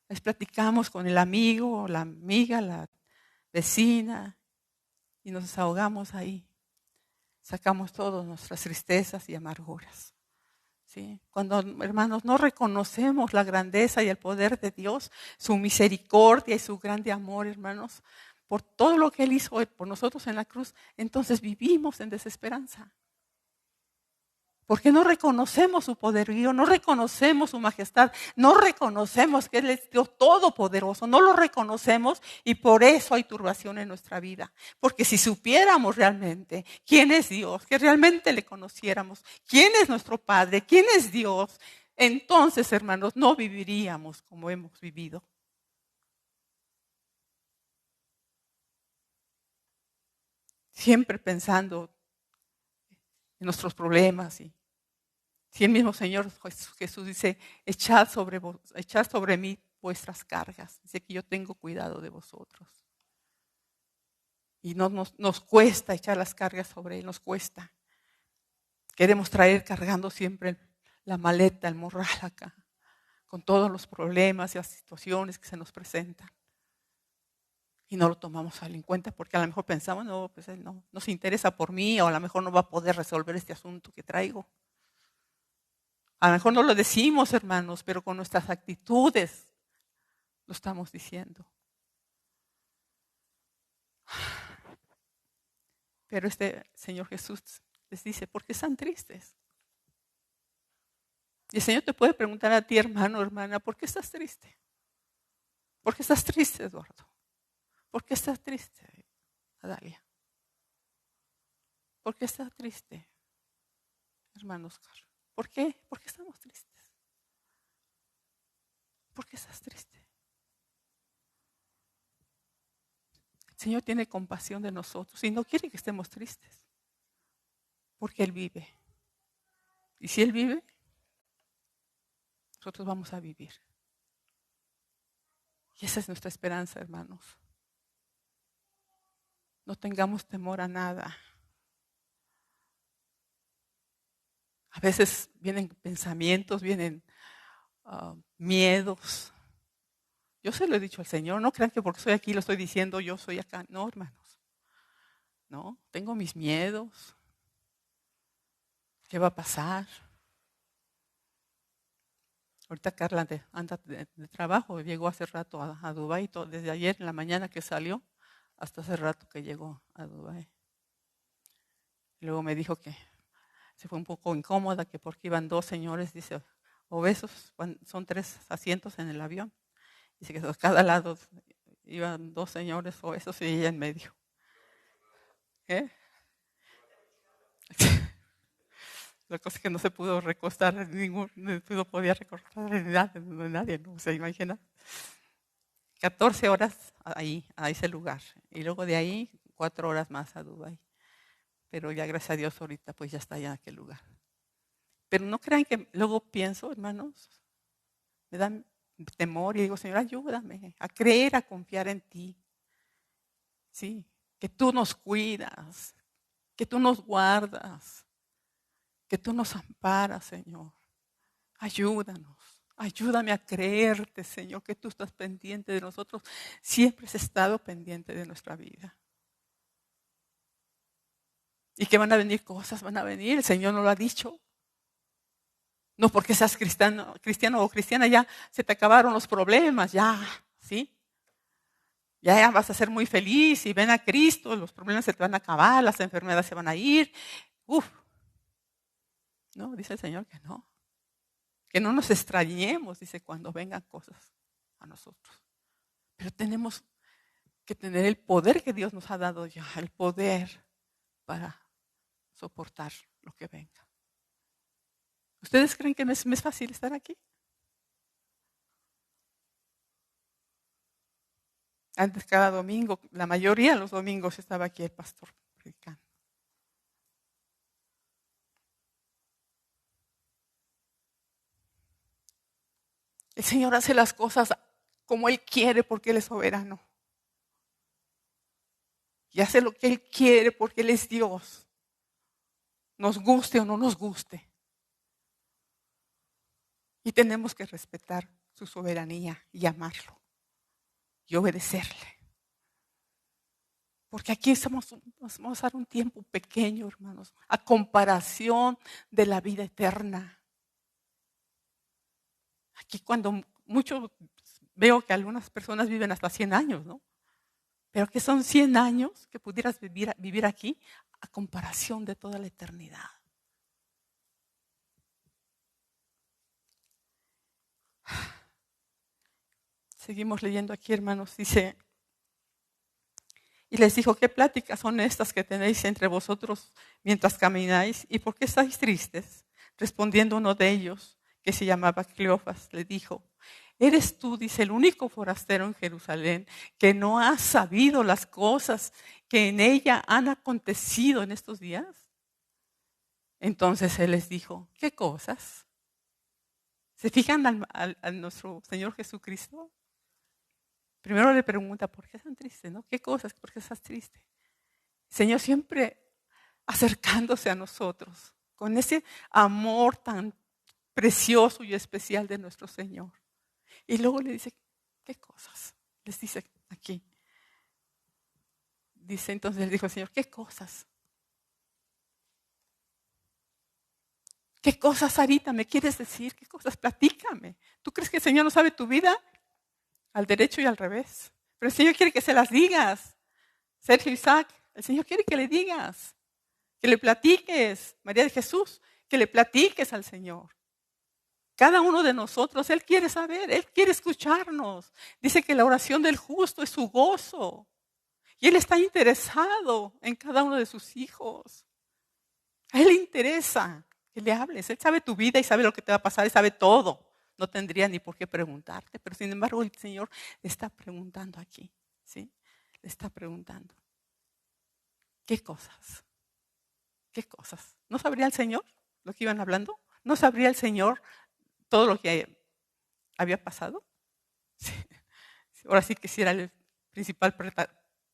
Les platicamos con el amigo o la amiga, la vecina, y nos desahogamos ahí. Sacamos todas nuestras tristezas y amarguras. ¿Sí? Cuando, hermanos, no reconocemos la grandeza y el poder de Dios, su misericordia y su grande amor, hermanos, por todo lo que Él hizo por nosotros en la cruz, entonces vivimos en desesperanza. Porque no reconocemos su poderío, no reconocemos su majestad, no reconocemos que Él es Dios todopoderoso, no lo reconocemos y por eso hay turbación en nuestra vida. Porque si supiéramos realmente quién es Dios, que realmente le conociéramos, quién es nuestro Padre, quién es Dios, entonces, hermanos, no viviríamos como hemos vivido. Siempre pensando en nuestros problemas y si el mismo Señor Jesús dice, echad sobre mí vuestras cargas. Dice que yo tengo cuidado de vosotros. Y no nos cuesta echar las cargas sobre Él, nos cuesta. Queremos traer cargando siempre la maleta, el morral acá, con todos los problemas y las situaciones que se nos presentan. Y no lo tomamos en cuenta porque a lo mejor pensamos, no, pues Él no se interesa por mí o a lo mejor no va a poder resolver este asunto que traigo. A lo mejor no lo decimos, hermanos, pero con nuestras actitudes lo estamos diciendo. Pero este Señor Jesús les dice, ¿por qué están tristes? Y el Señor te puede preguntar a ti, hermano, hermana, ¿por qué estás triste? ¿Por qué estás triste, Eduardo? ¿Por qué estás triste, Adalia? ¿Por qué estás triste, hermano Oscar? ¿Por qué? ¿Por qué estamos tristes? ¿Por qué estás triste? El Señor tiene compasión de nosotros y no quiere que estemos tristes, porque Él vive. Y si Él vive, nosotros vamos a vivir. Y esa es nuestra esperanza, hermanos. No tengamos temor a nada. A veces vienen pensamientos, vienen miedos. Yo se lo he dicho al Señor, no crean que porque estoy aquí lo estoy diciendo, yo soy acá. No, hermanos. No, tengo mis miedos. ¿Qué va a pasar? Ahorita Carla anda de trabajo, llegó hace rato a Dubái, desde ayer en la mañana que salió, hasta hace rato que llegó a Dubái. Luego me dijo que se fue un poco incómoda, que porque iban 2 señores, dice, obesos, son 3 asientos en el avión. Dice que a cada lado iban 2 señores obesos y ella en medio. ¿Eh? La cosa es que no se pudo recostar, no podía recostar en nadie, ¿no? Se imagina. 14 horas ahí, a ese lugar. Y luego de ahí, 4 horas más a Dubái. Pero ya gracias a Dios ahorita pues ya está allá en aquel lugar. Pero no crean que luego pienso, hermanos, me da temor y digo, Señor, ayúdame a creer, a confiar en ti. Sí, que tú nos cuidas, que tú nos guardas, que tú nos amparas, Señor. Ayúdanos. Ayúdame a creerte, Señor, que tú estás pendiente de nosotros. Siempre has estado pendiente de nuestra vida. Y que van a venir cosas, van a venir. El Señor nos lo ha dicho. No porque seas cristiano o cristiana, ya se te acabaron los problemas, ya, ¿sí? Ya vas a ser muy feliz y ven a Cristo, los problemas se te van a acabar, las enfermedades se van a ir. Uf. No, dice el Señor que no. Que no nos extrañemos, dice, cuando vengan cosas a nosotros. Pero tenemos que tener el poder que Dios nos ha dado ya, el poder para soportar lo que venga. ¿Ustedes creen que me es fácil estar aquí? Antes cada domingo, la mayoría de los domingos estaba aquí el pastor predicando. El Señor hace las cosas como Él quiere porque Él es soberano. Y hace lo que Él quiere porque Él es Dios. Nos guste o no nos guste. Y tenemos que respetar su soberanía y amarlo. Y obedecerle. Porque aquí vamos a dar un tiempo pequeño, hermanos, a comparación de la vida eterna. Aquí cuando veo que algunas personas viven hasta 100 años, ¿no? Pero que son 100 años que pudieras vivir aquí a comparación de toda la eternidad. Seguimos leyendo aquí, hermanos, dice, y les dijo, ¿qué pláticas son estas que tenéis entre vosotros mientras camináis? ¿Y por qué estáis tristes? Respondiendo uno de ellos, que se llamaba Cleofas, le dijo, ¿eres tú, dice, el único forastero en Jerusalén que no has sabido las cosas que en ella han acontecido en estos días? Entonces él les dijo, ¿qué cosas? ¿Se fijan a nuestro Señor Jesucristo? Primero le pregunta, ¿por qué están tristes? ¿No? ¿Qué cosas? ¿Por qué estás triste? El Señor siempre acercándose a nosotros con ese amor tan precioso y especial de nuestro Señor. Y luego le dice, ¿qué cosas? Les dice aquí. Dice entonces, le dijo el Señor, ¿qué cosas? ¿Qué cosas, Sarita, me quieres decir? ¿Qué cosas? Platícame. ¿Tú crees que el Señor no sabe tu vida? Al derecho y al revés. Pero el Señor quiere que se las digas. Sergio, Isaac, El Señor quiere que le digas, que le platiques, María de Jesús, que le platiques al Señor. Cada uno de nosotros, Él quiere saber, Él quiere escucharnos. Dice que la oración del justo es su gozo. Y Él está interesado en cada uno de sus hijos. A Él le interesa que le hables. Él sabe tu vida y sabe lo que te va a pasar y sabe todo. No tendría ni por qué preguntarte, pero sin embargo el Señor le está preguntando aquí. ¿Sí? Le está preguntando. ¿Qué cosas? ¿Qué cosas? ¿No sabría el Señor lo que iban hablando? ¿No sabría el Señor todo lo que había pasado? Sí. Ahora sí que si era el principal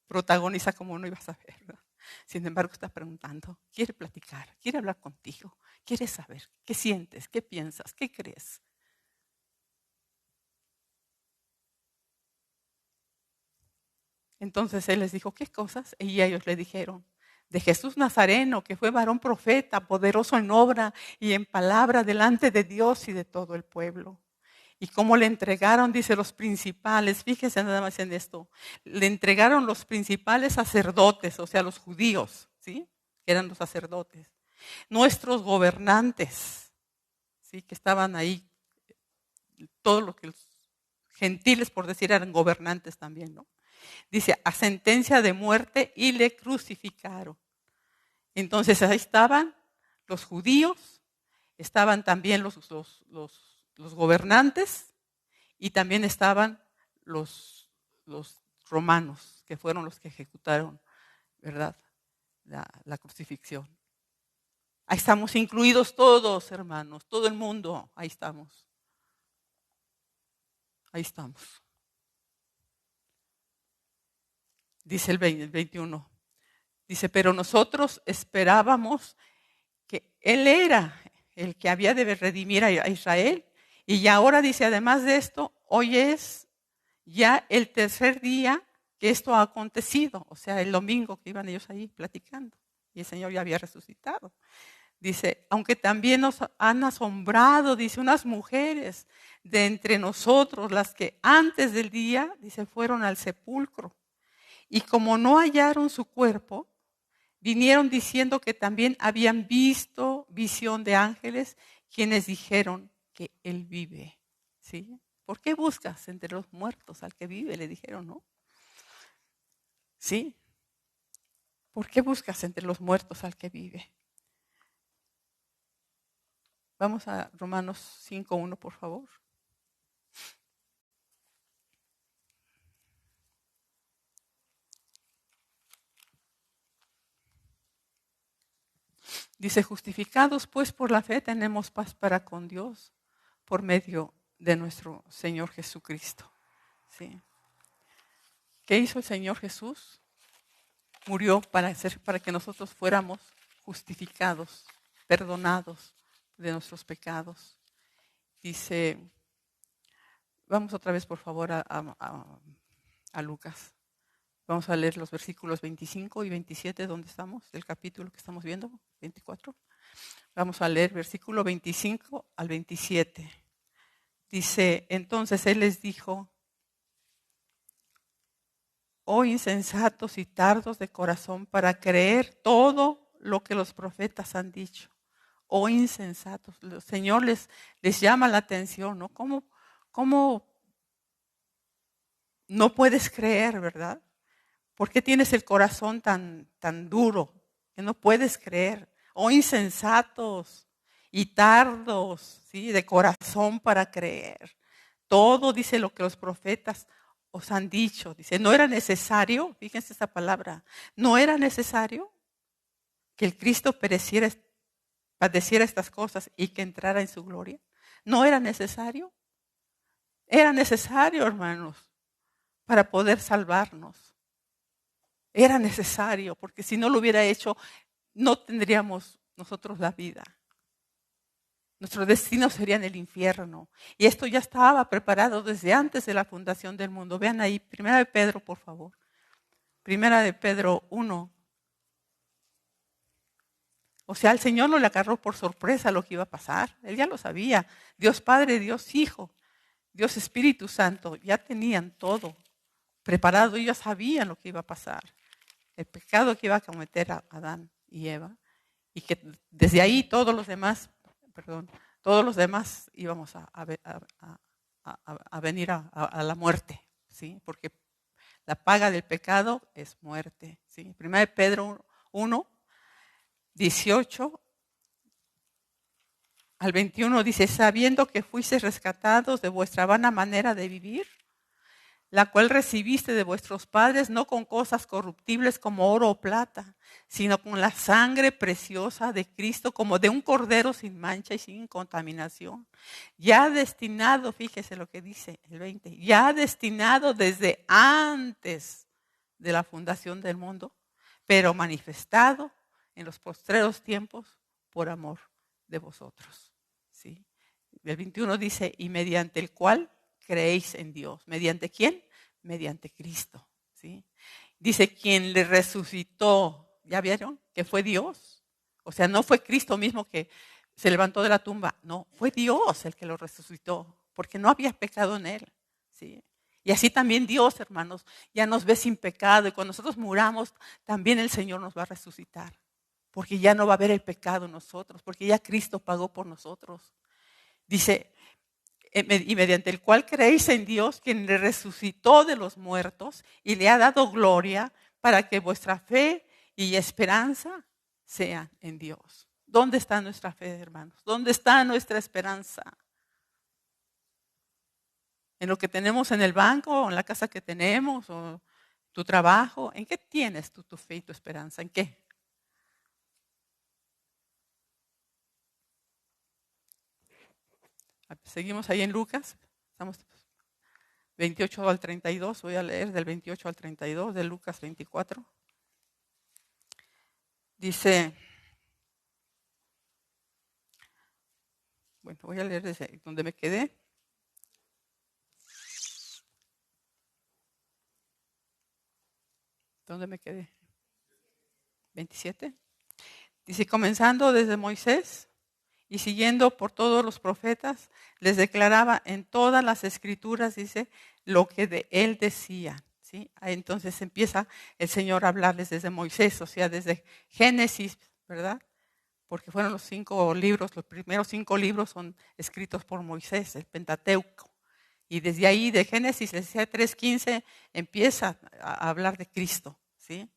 protagonista, como no iba a saber, ¿verdad? Sin embargo, está preguntando, quiere platicar, quiere hablar contigo, quiere saber qué sientes, qué piensas, qué crees. Entonces Él les dijo, ¿qué cosas? Y ellos le dijeron, de Jesús Nazareno, que fue varón profeta, poderoso en obra y en palabra delante de Dios y de todo el pueblo. Y cómo le entregaron, dice, los principales, fíjese nada más en esto, le entregaron los principales sacerdotes, o sea, los judíos, ¿sí? Que eran los sacerdotes, nuestros gobernantes, ¿sí? Que estaban ahí, todos los que los gentiles, por decir, eran gobernantes también, ¿no? Dice, a sentencia de muerte y le crucificaron. Entonces ahí estaban los judíos, estaban también los gobernantes y también estaban los romanos, que fueron los que ejecutaron, ¿verdad? La crucifixión. Ahí estamos incluidos todos, hermanos, todo el mundo, ahí estamos. Ahí estamos. Dice el 21. Dice, pero nosotros esperábamos que Él era el que había de redimir a Israel. Y ahora dice, además de esto, hoy es ya el tercer día que esto ha acontecido. O sea, el domingo que iban ellos ahí platicando. Y el Señor ya había resucitado. Dice, aunque también nos han asombrado, dice, unas mujeres de entre nosotros, las que antes del día, dice, fueron al sepulcro. Y como no hallaron su cuerpo, vinieron diciendo que también habían visto visión de ángeles, quienes dijeron que Él vive. ¿Sí? ¿Por qué buscas entre los muertos al que vive? Le dijeron, ¿no? ¿Sí? ¿Por qué buscas entre los muertos al que vive? Vamos a Romanos 5:1, por favor. Dice, justificados pues por la fe tenemos paz para con Dios por medio de nuestro Señor Jesucristo. ¿Sí? ¿Qué hizo el Señor Jesús? Murió para que nosotros fuéramos justificados, perdonados de nuestros pecados. Dice, vamos otra vez por favor a Lucas. Vamos a leer los versículos 25 y 27, ¿dónde estamos? Del capítulo que estamos viendo, 24. Vamos a leer versículo 25 al 27. Dice, entonces Él les dijo, oh insensatos y tardos de corazón para creer todo lo que los profetas han dicho. Oh insensatos. El Señor les llama la atención, ¿no? ¿Cómo no puedes creer, verdad? ¿Por qué tienes el corazón tan duro que no puedes creer? Oh insensatos y tardos, ¿sí? De corazón para creer. Todo dice lo que los profetas os han dicho. Dice, no era necesario, fíjense esta palabra, no era necesario que el Cristo padeciera estas cosas y que entrara en su gloria. No era necesario. Era necesario, hermanos, para poder salvarnos. Era necesario, porque si no lo hubiera hecho, no tendríamos nosotros la vida. Nuestro destino sería en el infierno. Y esto ya estaba preparado desde antes de la fundación del mundo. Vean ahí, 1 de Pedro, por favor. 1 de Pedro 1. O sea, al Señor no le agarró por sorpresa lo que iba a pasar. Él ya lo sabía. Dios Padre, Dios Hijo, Dios Espíritu Santo, ya tenían todo preparado. Ellos sabían lo que iba a pasar. el pecado que iba a cometer a Adán y Eva, y que desde ahí todos los demás íbamos a venir a la muerte, ¿sí? Porque la paga del pecado es muerte, ¿sí? 1 Pedro 1, 18 al 21 dice, sabiendo que fuisteis rescatados de vuestra vana manera de vivir, la cual recibiste de vuestros padres, no con cosas corruptibles como oro o plata, sino con la sangre preciosa de Cristo, como de un cordero sin mancha y sin contaminación, ya destinado, fíjese lo que dice el 20, ya destinado desde antes de la fundación del mundo, pero manifestado en los postreros tiempos por amor de vosotros. ¿Sí? El 21 dice, y mediante el cual creéis en Dios. ¿Mediante quién? Mediante Cristo. ¿Sí? Dice, quien le resucitó, ¿ya vieron? Que fue Dios. O sea, no fue Cristo mismo que se levantó de la tumba. No, fue Dios el que lo resucitó, porque no había pecado en él. ¿Sí? Y así también Dios, hermanos, ya nos ve sin pecado. Y cuando nosotros muramos, también el Señor nos va a resucitar. Porque ya no va a haber el pecado en nosotros, porque ya Cristo pagó por nosotros. Dice, y mediante el cual creéis en Dios, quien le resucitó de los muertos y le ha dado gloria, para que vuestra fe y esperanza sean en Dios. ¿Dónde está nuestra fe, hermanos? ¿Dónde está nuestra esperanza? ¿En lo que tenemos en el banco, o en la casa que tenemos, o tu trabajo? ¿En qué tienes tú tu fe y tu esperanza? ¿En qué? Seguimos ahí en Lucas. Estamos 28 al 32. Voy a leer del 28 al 32 de Lucas 24. Dice, bueno, voy a leer desde donde me quedé. ¿Dónde me quedé? 27. Dice, comenzando desde Moisés y siguiendo por todos los profetas, les declaraba en todas las escrituras, dice, lo que de él decía. ¿Sí? Entonces empieza el Señor a hablarles desde Moisés, o sea, desde Génesis, ¿verdad? Porque fueron los 5 libros, los primeros 5 libros son escritos por Moisés, el Pentateuco. Y desde ahí, de Génesis 3:15, empieza a hablar de Cristo, ¿sí?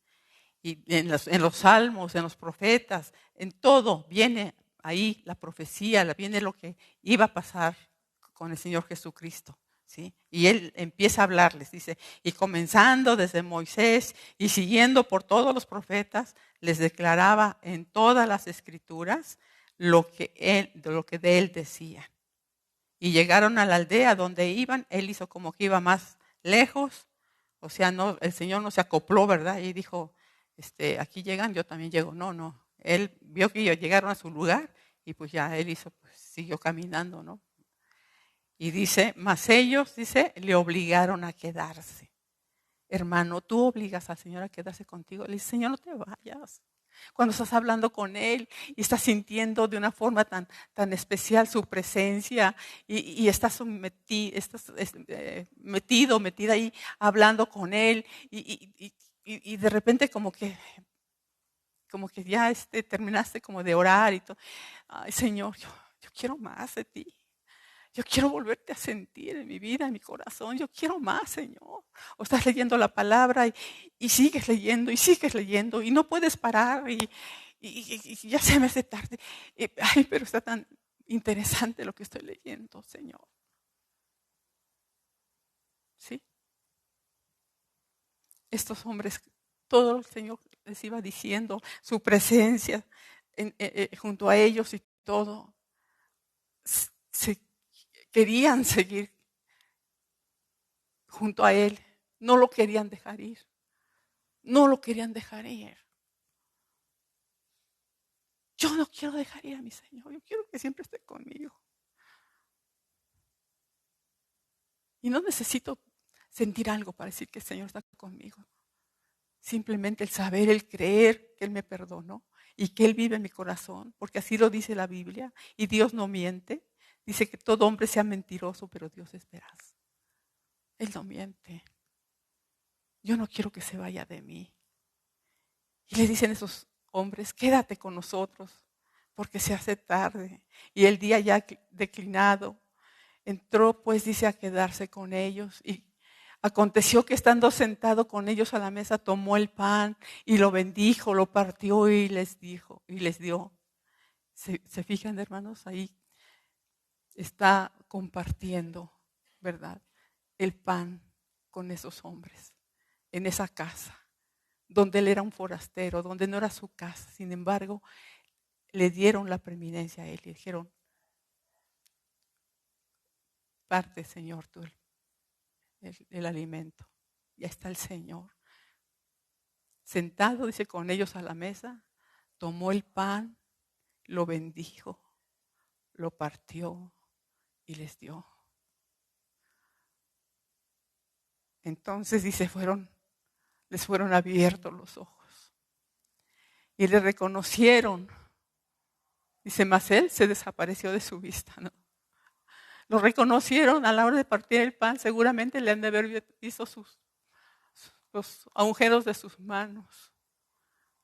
Y en los salmos, en los profetas, en todo viene ahí la profecía, viene lo que iba a pasar con el Señor Jesucristo. ¿Sí? Y él empieza a hablarles, dice, y comenzando desde Moisés y siguiendo por todos los profetas, les declaraba en todas las escrituras lo que de él decía. Y llegaron a la aldea donde iban, él hizo como que iba más lejos, o sea, no, el Señor no se acopló, ¿verdad? Y dijo, aquí llegan, yo también llego. No, él vio que ellos llegaron a su lugar y pues ya él siguió caminando, ¿no? Y dice, mas ellos, dice, le obligaron a quedarse. Hermano, tú obligas al Señor a quedarse contigo. Le dice, Señor, no te vayas. Cuando estás hablando con Él y estás sintiendo de una forma tan especial su presencia y estás metida ahí hablando con Él y de repente como que ya terminaste como de orar y todo. Ay, Señor, yo quiero más de ti. Yo quiero volverte a sentir en mi vida, en mi corazón. Yo quiero más, Señor. O estás leyendo la palabra y sigues leyendo y no puedes parar y ya se me hace tarde. Ay, pero está tan interesante lo que estoy leyendo, Señor. ¿Sí? Estos hombres, todo el Señor les iba diciendo, su presencia junto a ellos y todo. Querían seguir junto a Él. No lo querían dejar ir. No lo querían dejar ir. Yo no quiero dejar ir a mi Señor. Yo quiero que siempre esté conmigo. Y no necesito sentir algo para decir que el Señor está conmigo. Simplemente el saber, el creer que Él me perdonó y que Él vive en mi corazón, porque así lo dice la Biblia. Y Dios no miente. Dice que todo hombre sea mentiroso, pero Dios es veraz. Él no miente. Yo no quiero que se vaya de mí. Y le dicen esos hombres, quédate con nosotros, porque se hace tarde. Y el día ya declinado, entró pues, dice, a quedarse con ellos. Y aconteció que estando sentado con ellos a la mesa, tomó el pan y lo bendijo, lo partió y les dijo, y les dio. ¿Se fijan, hermanos? Ahí está compartiendo, ¿verdad?, el pan con esos hombres, en esa casa, donde él era un forastero, donde no era su casa. Sin embargo, le dieron la preeminencia a él y le dijeron, parte, Señor, tú el alimento. Ya está el Señor. Sentado, dice, con ellos a la mesa, tomó el pan, lo bendijo, lo partió y les dio. Entonces, dice, les fueron abiertos los ojos y le reconocieron. Dice, mas él se desapareció de su vista, ¿no? Lo reconocieron a la hora de partir el pan. Seguramente le han de haber visto los agujeros de sus manos.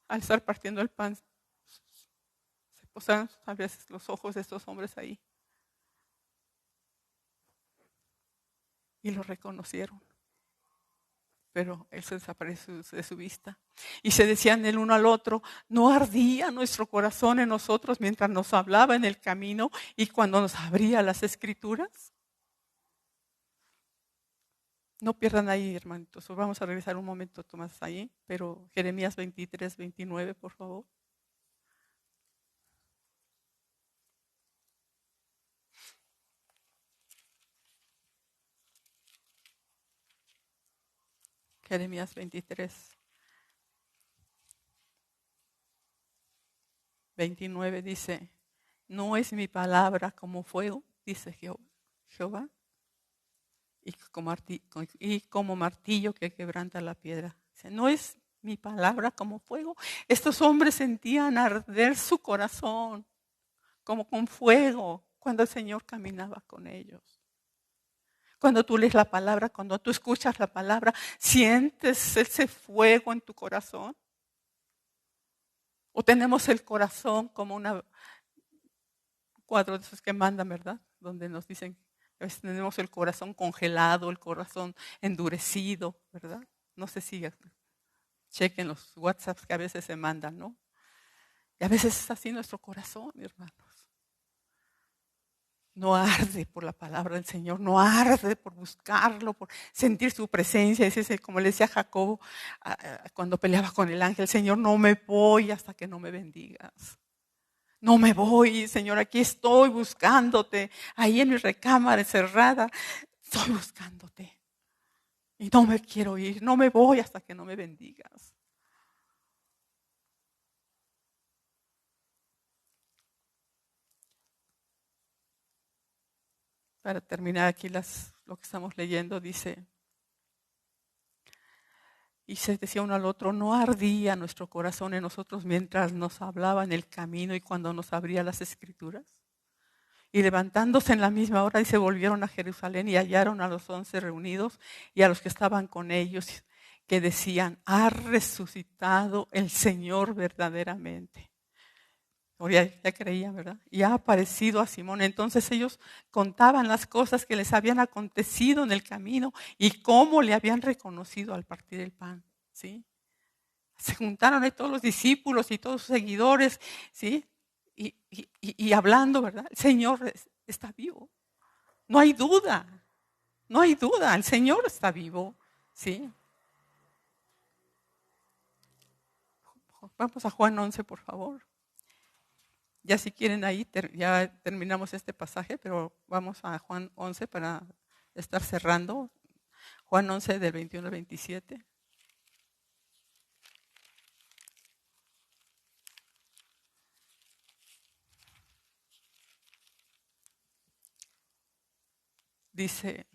Al estar partiendo el pan, se posaron a veces los ojos de estos hombres ahí. Y lo reconocieron. Pero él se desapareció de su vista. Y se decían el uno al otro, ¿no ardía nuestro corazón en nosotros mientras nos hablaba en el camino y cuando nos abría las Escrituras? No pierdan ahí, hermanitos. Vamos a regresar un momento más ahí, pero Jeremías 23, 29, por favor. Jeremías 23, 29 dice, no es mi palabra como fuego, dice Jehová, y como martillo que quebranta la piedra. Dice, no es mi palabra como fuego. Estos hombres sentían arder su corazón como con fuego cuando el Señor caminaba con ellos. Cuando tú lees la palabra, cuando tú escuchas la palabra, ¿sientes ese fuego en tu corazón? ¿O tenemos el corazón como un cuadro de esos que mandan, ¿verdad? Donde nos dicen que a veces tenemos el corazón congelado, el corazón endurecido, ¿verdad? No sé si chequen los WhatsApps que a veces se mandan, ¿no? Y a veces es así nuestro corazón, hermanos. No arde por la palabra del Señor, no arde por buscarlo, por sentir su presencia. Es como le decía Jacobo cuando peleaba con el ángel, Señor, no me voy hasta que no me bendigas. No me voy, Señor, aquí estoy buscándote, ahí en mi recámara encerrada, estoy buscándote. Y no me quiero ir, no me voy hasta que no me bendigas. Para terminar aquí lo que estamos leyendo, dice, y se decía uno al otro, no ardía nuestro corazón en nosotros mientras nos hablaba en el camino y cuando nos abría las Escrituras. Y levantándose en la misma hora, y se volvieron a Jerusalén y hallaron a los 11 reunidos y a los que estaban con ellos, que decían, ha resucitado el Señor verdaderamente. O ya creían, ¿verdad? Y ha aparecido a Simón. Entonces ellos contaban las cosas que les habían acontecido en el camino y cómo le habían reconocido al partir el pan, ¿sí? Se juntaron ahí todos los discípulos y todos sus seguidores, ¿sí? Y hablando, ¿verdad? El Señor está vivo. No hay duda, no hay duda, el Señor está vivo, ¿sí? Vamos a Juan 11, por favor. Ya si quieren ahí, ya terminamos este pasaje, pero vamos a Juan 11 para estar cerrando. Juan 11 del 21 al 27. Dice,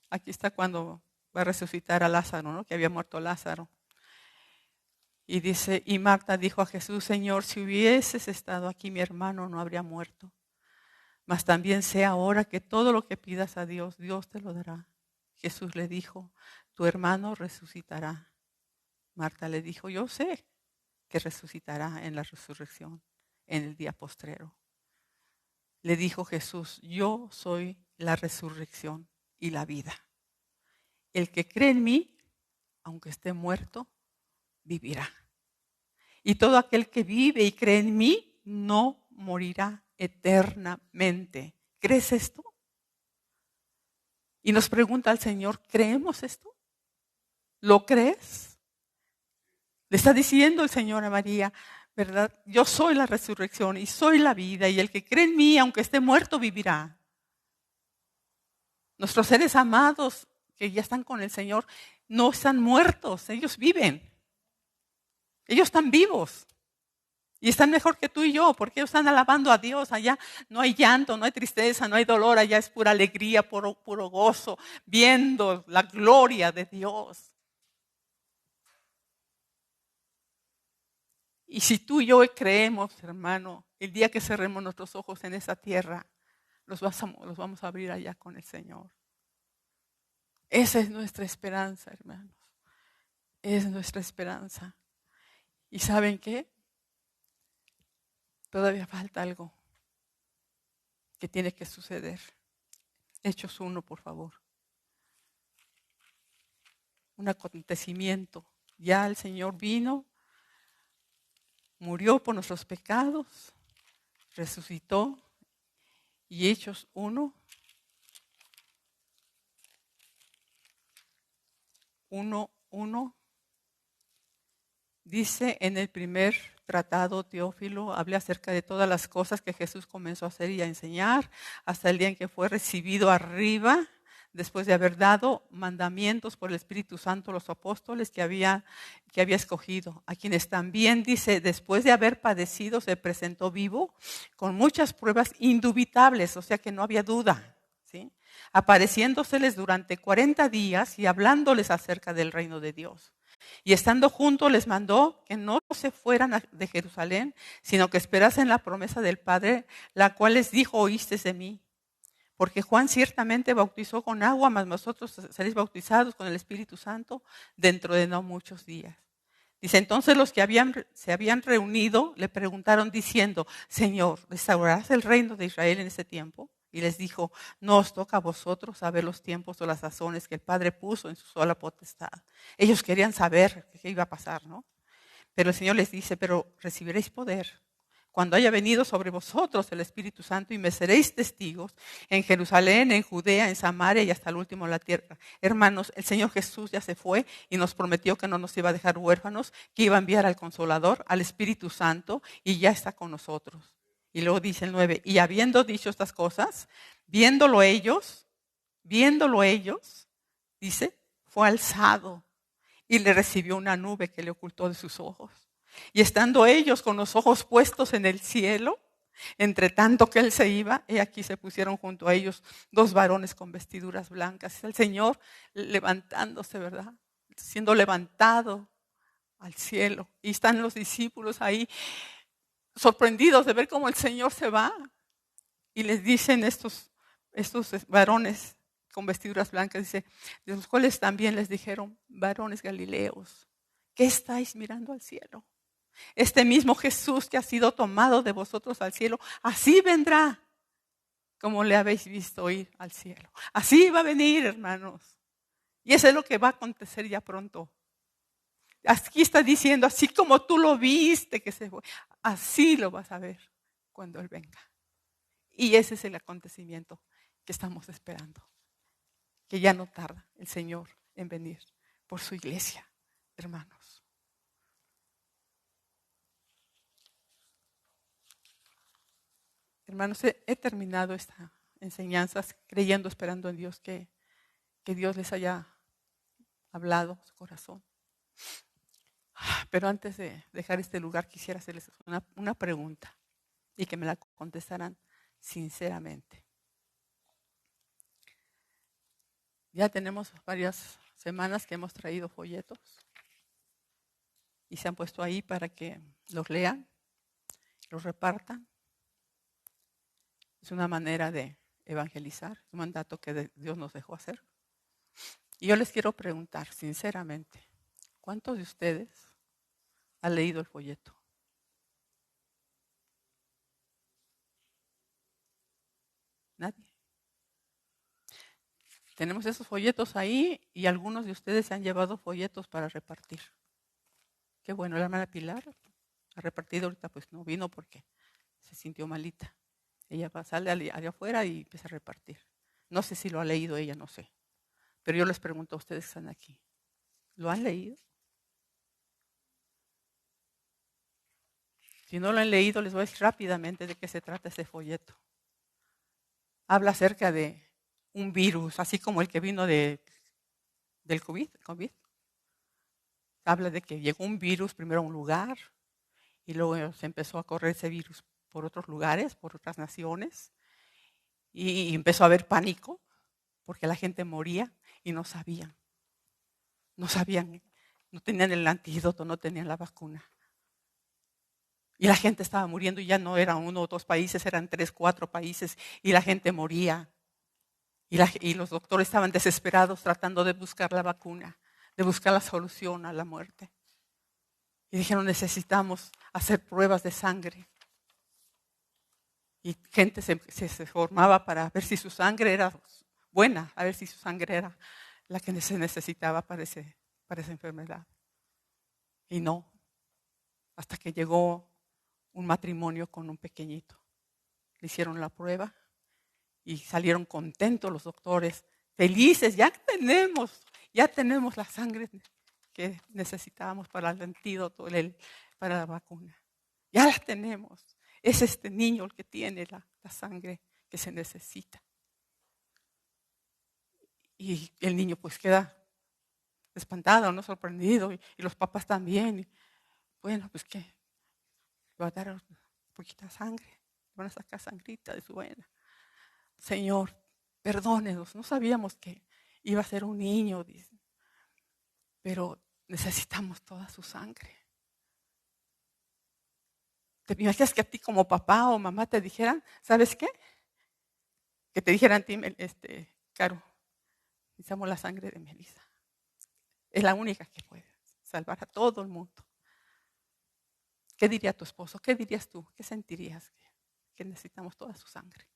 aquí está cuando va a resucitar a Lázaro, ¿no? Que había muerto Lázaro. Y dice, y Marta dijo a Jesús, Señor, si hubieses estado aquí, mi hermano no habría muerto. Mas también sé ahora que todo lo que pidas a Dios, Dios te lo dará. Jesús le dijo, tu hermano resucitará. Marta le dijo, yo sé que resucitará en la resurrección en el día postrero. Le dijo Jesús, yo soy la resurrección y la vida. El que cree en mí, aunque esté muerto, vivirá. Y todo aquel que vive y cree en mí, no morirá eternamente. ¿Crees esto? Y nos pregunta el Señor, ¿creemos esto? ¿Lo crees? Le está diciendo el Señor a María, ¿verdad? Yo soy la resurrección y soy la vida, y el que cree en mí, aunque esté muerto, vivirá. Nuestros seres amados que ya están con el Señor no están muertos, ellos viven. Ellos están vivos. Y están mejor que tú y yo, porque ellos están alabando a Dios. Allá no hay llanto, no hay tristeza, no hay dolor. Allá es pura alegría, puro gozo, viendo la gloria de Dios. Y si tú y yo creemos, hermano, el día que cerremos nuestros ojos en esa tierra, los vamos a abrir allá con el Señor. Esa es nuestra esperanza, hermanos. Es nuestra esperanza. ¿Y saben qué? Todavía falta algo que tiene que suceder. Hechos 1, por favor. Un acontecimiento. Ya el Señor vino, murió por nuestros pecados, resucitó. Y Hechos 1, 1, dice en el primer tratado, Teófilo, hablé acerca de todas las cosas que Jesús comenzó a hacer y a enseñar hasta el día en que fue recibido arriba, después de haber dado mandamientos por el Espíritu Santo a los apóstoles que había escogido, a quienes también, dice, después de haber padecido, se presentó vivo con muchas pruebas indubitables, o sea que no había duda, ¿sí? Apareciéndoseles durante 40 días y hablándoles acerca del reino de Dios. Y estando juntos les mandó que no se fueran de Jerusalén, sino que esperasen la promesa del Padre, la cual les dijo, oísteis de mí. Porque Juan ciertamente bautizó con agua, mas vosotros seréis bautizados con el Espíritu Santo dentro de no muchos días. Dice, entonces los que se habían reunido le preguntaron diciendo, Señor, ¿restaurarás el reino de Israel en ese tiempo? Y les dijo, no os toca a vosotros saber los tiempos o las sazones que el Padre puso en su sola potestad. Ellos querían saber qué iba a pasar, ¿no? Pero el Señor les dice, pero recibiréis poder cuando haya venido sobre vosotros el Espíritu Santo y me seréis testigos en Jerusalén, en Judea, en Samaria y hasta el último de la tierra. Hermanos, el Señor Jesús ya se fue y nos prometió que no nos iba a dejar huérfanos, que iba a enviar al Consolador, al Espíritu Santo, y ya está con nosotros. Y luego dice el 9, y habiendo dicho estas cosas, viéndolo ellos, dice, fue alzado y le recibió una nube que le ocultó de sus ojos. Y estando ellos con los ojos puestos en el cielo, entre tanto que él se iba, he aquí se pusieron junto a ellos 2 varones con vestiduras blancas. El Señor levantándose, ¿verdad? Siendo levantado al cielo. Y están los discípulos ahí sorprendidos de ver cómo el Señor se va. Y les dicen estos varones con vestiduras blancas, dice, de los cuales también les dijeron, varones galileos, ¿qué estáis mirando al cielo? Este mismo Jesús que ha sido tomado de vosotros al cielo, así vendrá como le habéis visto ir al cielo. Así va a venir, hermanos. Y eso es lo que va a acontecer ya pronto. Aquí está diciendo, así como tú lo viste que se fue, así lo vas a ver cuando Él venga. Y ese es el acontecimiento que estamos esperando. Que ya no tarda el Señor en venir por su iglesia, hermanos. Hermanos, he terminado esta enseñanza creyendo, esperando en Dios que Dios les haya hablado su corazón. Pero antes de dejar este lugar quisiera hacerles una pregunta y que me la contestaran sinceramente. Ya tenemos varias semanas que hemos traído folletos y se han puesto ahí para que los lean, los repartan. Es una manera de evangelizar, es un mandato que Dios nos dejó hacer. Y yo les quiero preguntar sinceramente, ¿cuántos de ustedes ha leído el folleto? Nadie. Tenemos esos folletos ahí y algunos de ustedes se han llevado folletos para repartir. Qué bueno, la hermana Pilar ha repartido, ahorita pues no vino porque se sintió malita. Ella sale allá afuera y empieza a repartir. No sé si lo ha leído ella, no sé. Pero yo les pregunto a ustedes que están aquí, ¿lo han leído? Si no lo han leído, les voy a decir rápidamente de qué se trata ese folleto. Habla acerca de un virus, así como el que vino del COVID. Habla de que llegó un virus primero a un lugar y luego se empezó a correr ese virus por otros lugares, por otras naciones. Y empezó a haber pánico porque la gente moría y no sabían. No sabían, no tenían el antídoto, no tenían la vacuna. Y la gente estaba muriendo y ya no eran 1 o 2 países, eran 3, 4 países y la gente moría. Y los doctores estaban desesperados tratando de buscar la vacuna, de buscar la solución a la muerte. Y dijeron, necesitamos hacer pruebas de sangre. Y gente se formaba para ver si su sangre era buena, a ver si su sangre era la que se necesitaba para esa enfermedad. Y no, hasta que llegó un matrimonio con un pequeñito. Le hicieron la prueba y salieron contentos los doctores, felices, ya tenemos la sangre que necesitábamos para el antídoto, para la vacuna. Ya la tenemos. Es este niño el que tiene la sangre que se necesita. Y el niño pues queda espantado, no sorprendido, y los papás también. Y, bueno, pues ¿qué? Le va a dar poquita sangre, le van a sacar sangrita de su vena. Señor, perdónenos, no sabíamos que iba a ser un niño, dice, pero necesitamos toda su sangre. ¿Te imaginas que a ti como papá o mamá te dijeran, ¿sabes qué? Que te dijeran a ti, Caro, necesitamos la sangre de Melissa. Es la única que puede salvar a todo el mundo. ¿Qué diría tu esposo? ¿Qué dirías tú? ¿Qué sentirías que necesitamos toda su sangre?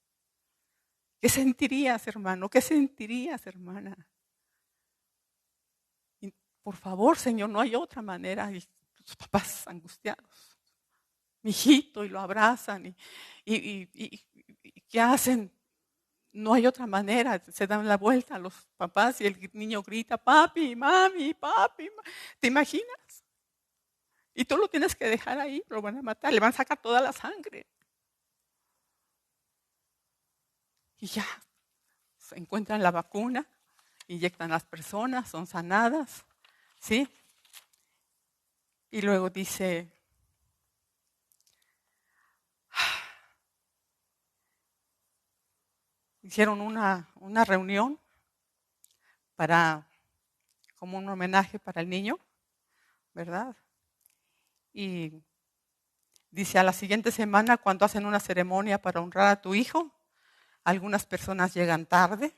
¿Qué sentirías, hermano? ¿Qué sentirías, hermana? Y por favor, Señor, no hay otra manera. Y tus papás angustiados. Mi hijito, y lo abrazan. ¿Y qué hacen? No hay otra manera. Se dan la vuelta a los papás y el niño grita, papi, mami, papi. ¿Te imaginas? Y tú lo tienes que dejar ahí, lo van a matar, le van a sacar toda la sangre. Y ya, se encuentran la vacuna, inyectan a las personas, son sanadas, ¿sí? Y luego dice, hicieron una reunión como un homenaje para el niño, ¿verdad? Y dice, a la siguiente semana, cuando hacen una ceremonia para honrar a tu hijo, algunas personas llegan tarde,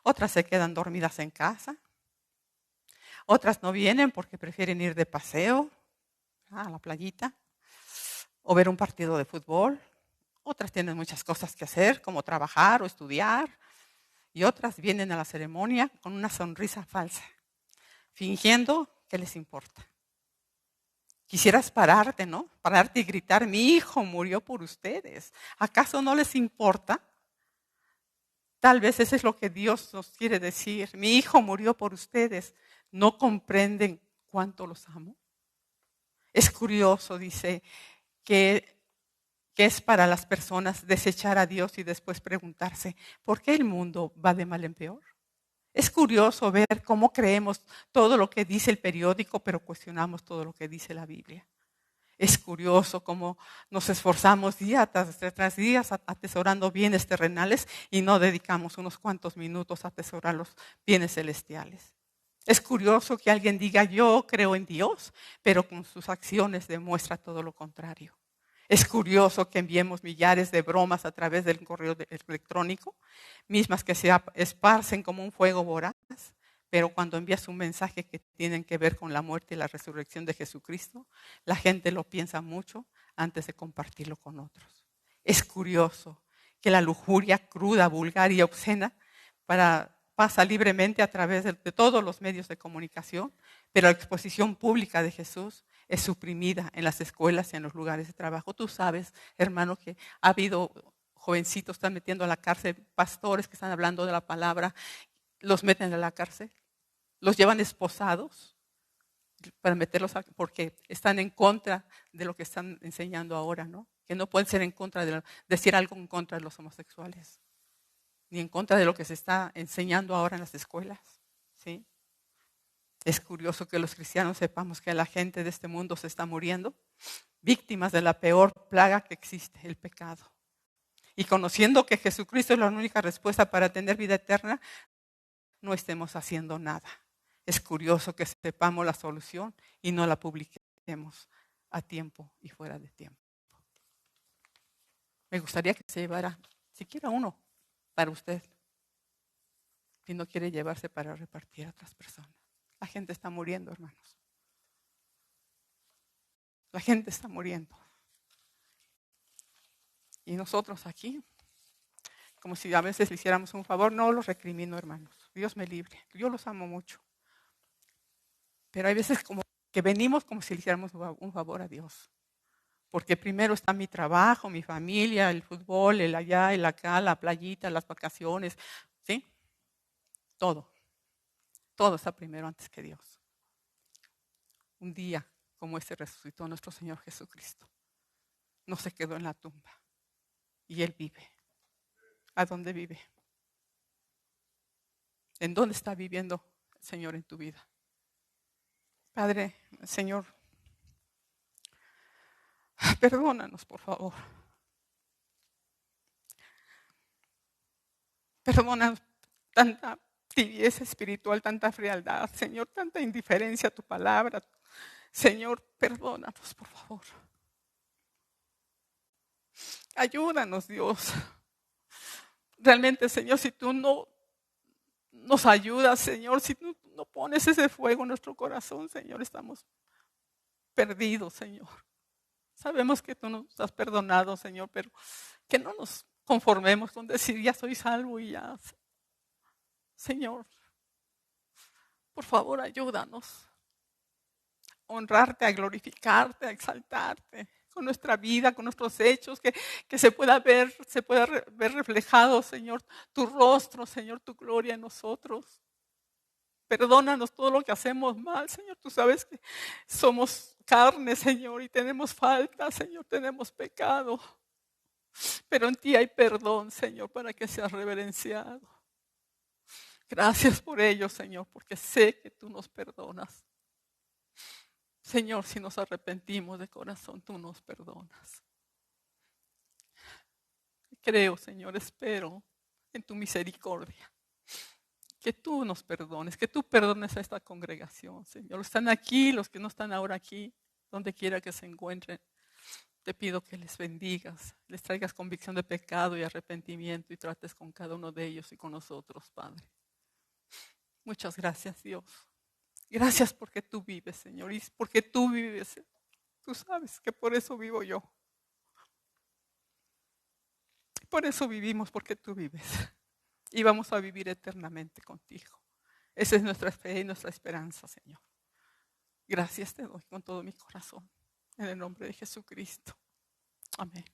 otras se quedan dormidas en casa, otras no vienen porque prefieren ir de paseo a la playita o ver un partido de fútbol. Otras tienen muchas cosas que hacer, como trabajar o estudiar. Y otras vienen a la ceremonia con una sonrisa falsa, fingiendo que les importa. Quisieras pararte, ¿no? Pararte y gritar, mi hijo murió por ustedes. ¿Acaso no les importa? Tal vez eso es lo que Dios nos quiere decir. Mi hijo murió por ustedes. ¿No comprenden cuánto los amo? Es curioso, dice, que es para las personas desechar a Dios y después preguntarse, ¿por qué el mundo va de mal en peor? Es curioso ver cómo creemos todo lo que dice el periódico, pero cuestionamos todo lo que dice la Biblia. Es curioso cómo nos esforzamos día tras día atesorando bienes terrenales y no dedicamos unos cuantos minutos a atesorar los bienes celestiales. Es curioso que alguien diga, yo creo en Dios, pero con sus acciones demuestra todo lo contrario. Es curioso que enviemos millares de bromas a través del correo electrónico, mismas que se esparcen como un fuego voraz, Pero cuando envías un mensaje que tiene que ver con la muerte y la resurrección de Jesucristo, la gente lo piensa mucho antes de compartirlo con otros. Es curioso que la lujuria cruda, vulgar y obscena pasa libremente a través de todos los medios de comunicación, pero la exposición pública de Jesús es suprimida en las escuelas y en los lugares de trabajo. Tú sabes, hermano, que ha habido jovencitos que están metiendo a la cárcel, pastores que están hablando de la palabra, los meten a la cárcel, los llevan esposados para meterlos porque están en contra de lo que están enseñando ahora, ¿no? Que no pueden ser en contra decir algo en contra de los homosexuales, ni en contra de lo que se está enseñando ahora en las escuelas, ¿sí? Es curioso que los cristianos sepamos que la gente de este mundo se está muriendo, víctimas de la peor plaga que existe, el pecado. Y conociendo que Jesucristo es la única respuesta para tener vida eterna, no estemos haciendo nada. Es curioso que sepamos la solución y no la publiquemos a tiempo y fuera de tiempo. Me gustaría que se llevara siquiera uno para usted, si no quiere llevarse para repartir a otras personas. La gente está muriendo, hermanos. La gente está muriendo. Y nosotros aquí, como si a veces le hiciéramos un favor, no los recrimino, hermanos. Dios me libre. Yo los amo mucho. Pero hay veces como que venimos como si le hiciéramos un favor a Dios. Porque primero está mi trabajo, mi familia, el fútbol, el allá, el acá, la playita, las vacaciones, ¿sí? Todo. Todo está primero antes que Dios. Un día como este resucitó nuestro Señor Jesucristo. No se quedó en la tumba. Y Él vive. ¿A dónde vive? ¿En dónde está viviendo el Señor en tu vida? Padre, Señor, perdónanos, por favor. Perdónanos tanta tibieza espiritual, tanta frialdad, Señor, tanta indiferencia a tu palabra. Señor, perdónanos, por favor. Ayúdanos, Dios. Realmente, Señor, si tú no nos ayudas, Señor, si tú no pones ese fuego en nuestro corazón, Señor, estamos perdidos, Señor. Sabemos que tú nos has perdonado, Señor, pero que no nos conformemos con decir, ya soy salvo y ya. Señor, por favor, ayúdanos a honrarte, a glorificarte, a exaltarte con nuestra vida, con nuestros hechos, que se pueda ver reflejado, Señor, tu rostro, Señor, tu gloria en nosotros. Perdónanos todo lo que hacemos mal, Señor. Tú sabes que somos carne, Señor, y tenemos falta, Señor, tenemos pecado. Pero en ti hay perdón, Señor, para que seas reverenciado. Gracias por ello, Señor, porque sé que tú nos perdonas. Señor, si nos arrepentimos de corazón, tú nos perdonas. Creo, Señor, espero en tu misericordia. Que tú nos perdones, que tú perdones a esta congregación, Señor. Los que están aquí, los que no están ahora aquí, donde quiera que se encuentren. Te pido que les bendigas, les traigas convicción de pecado y arrepentimiento y trates con cada uno de ellos y con nosotros, Padre. Muchas gracias, Dios. Gracias porque tú vives, Señor, y porque tú vives. Tú sabes que por eso vivo yo. Por eso vivimos, porque tú vives. Y vamos a vivir eternamente contigo. Esa es nuestra fe y nuestra esperanza, Señor. Gracias te doy con todo mi corazón. En el nombre de Jesucristo. Amén.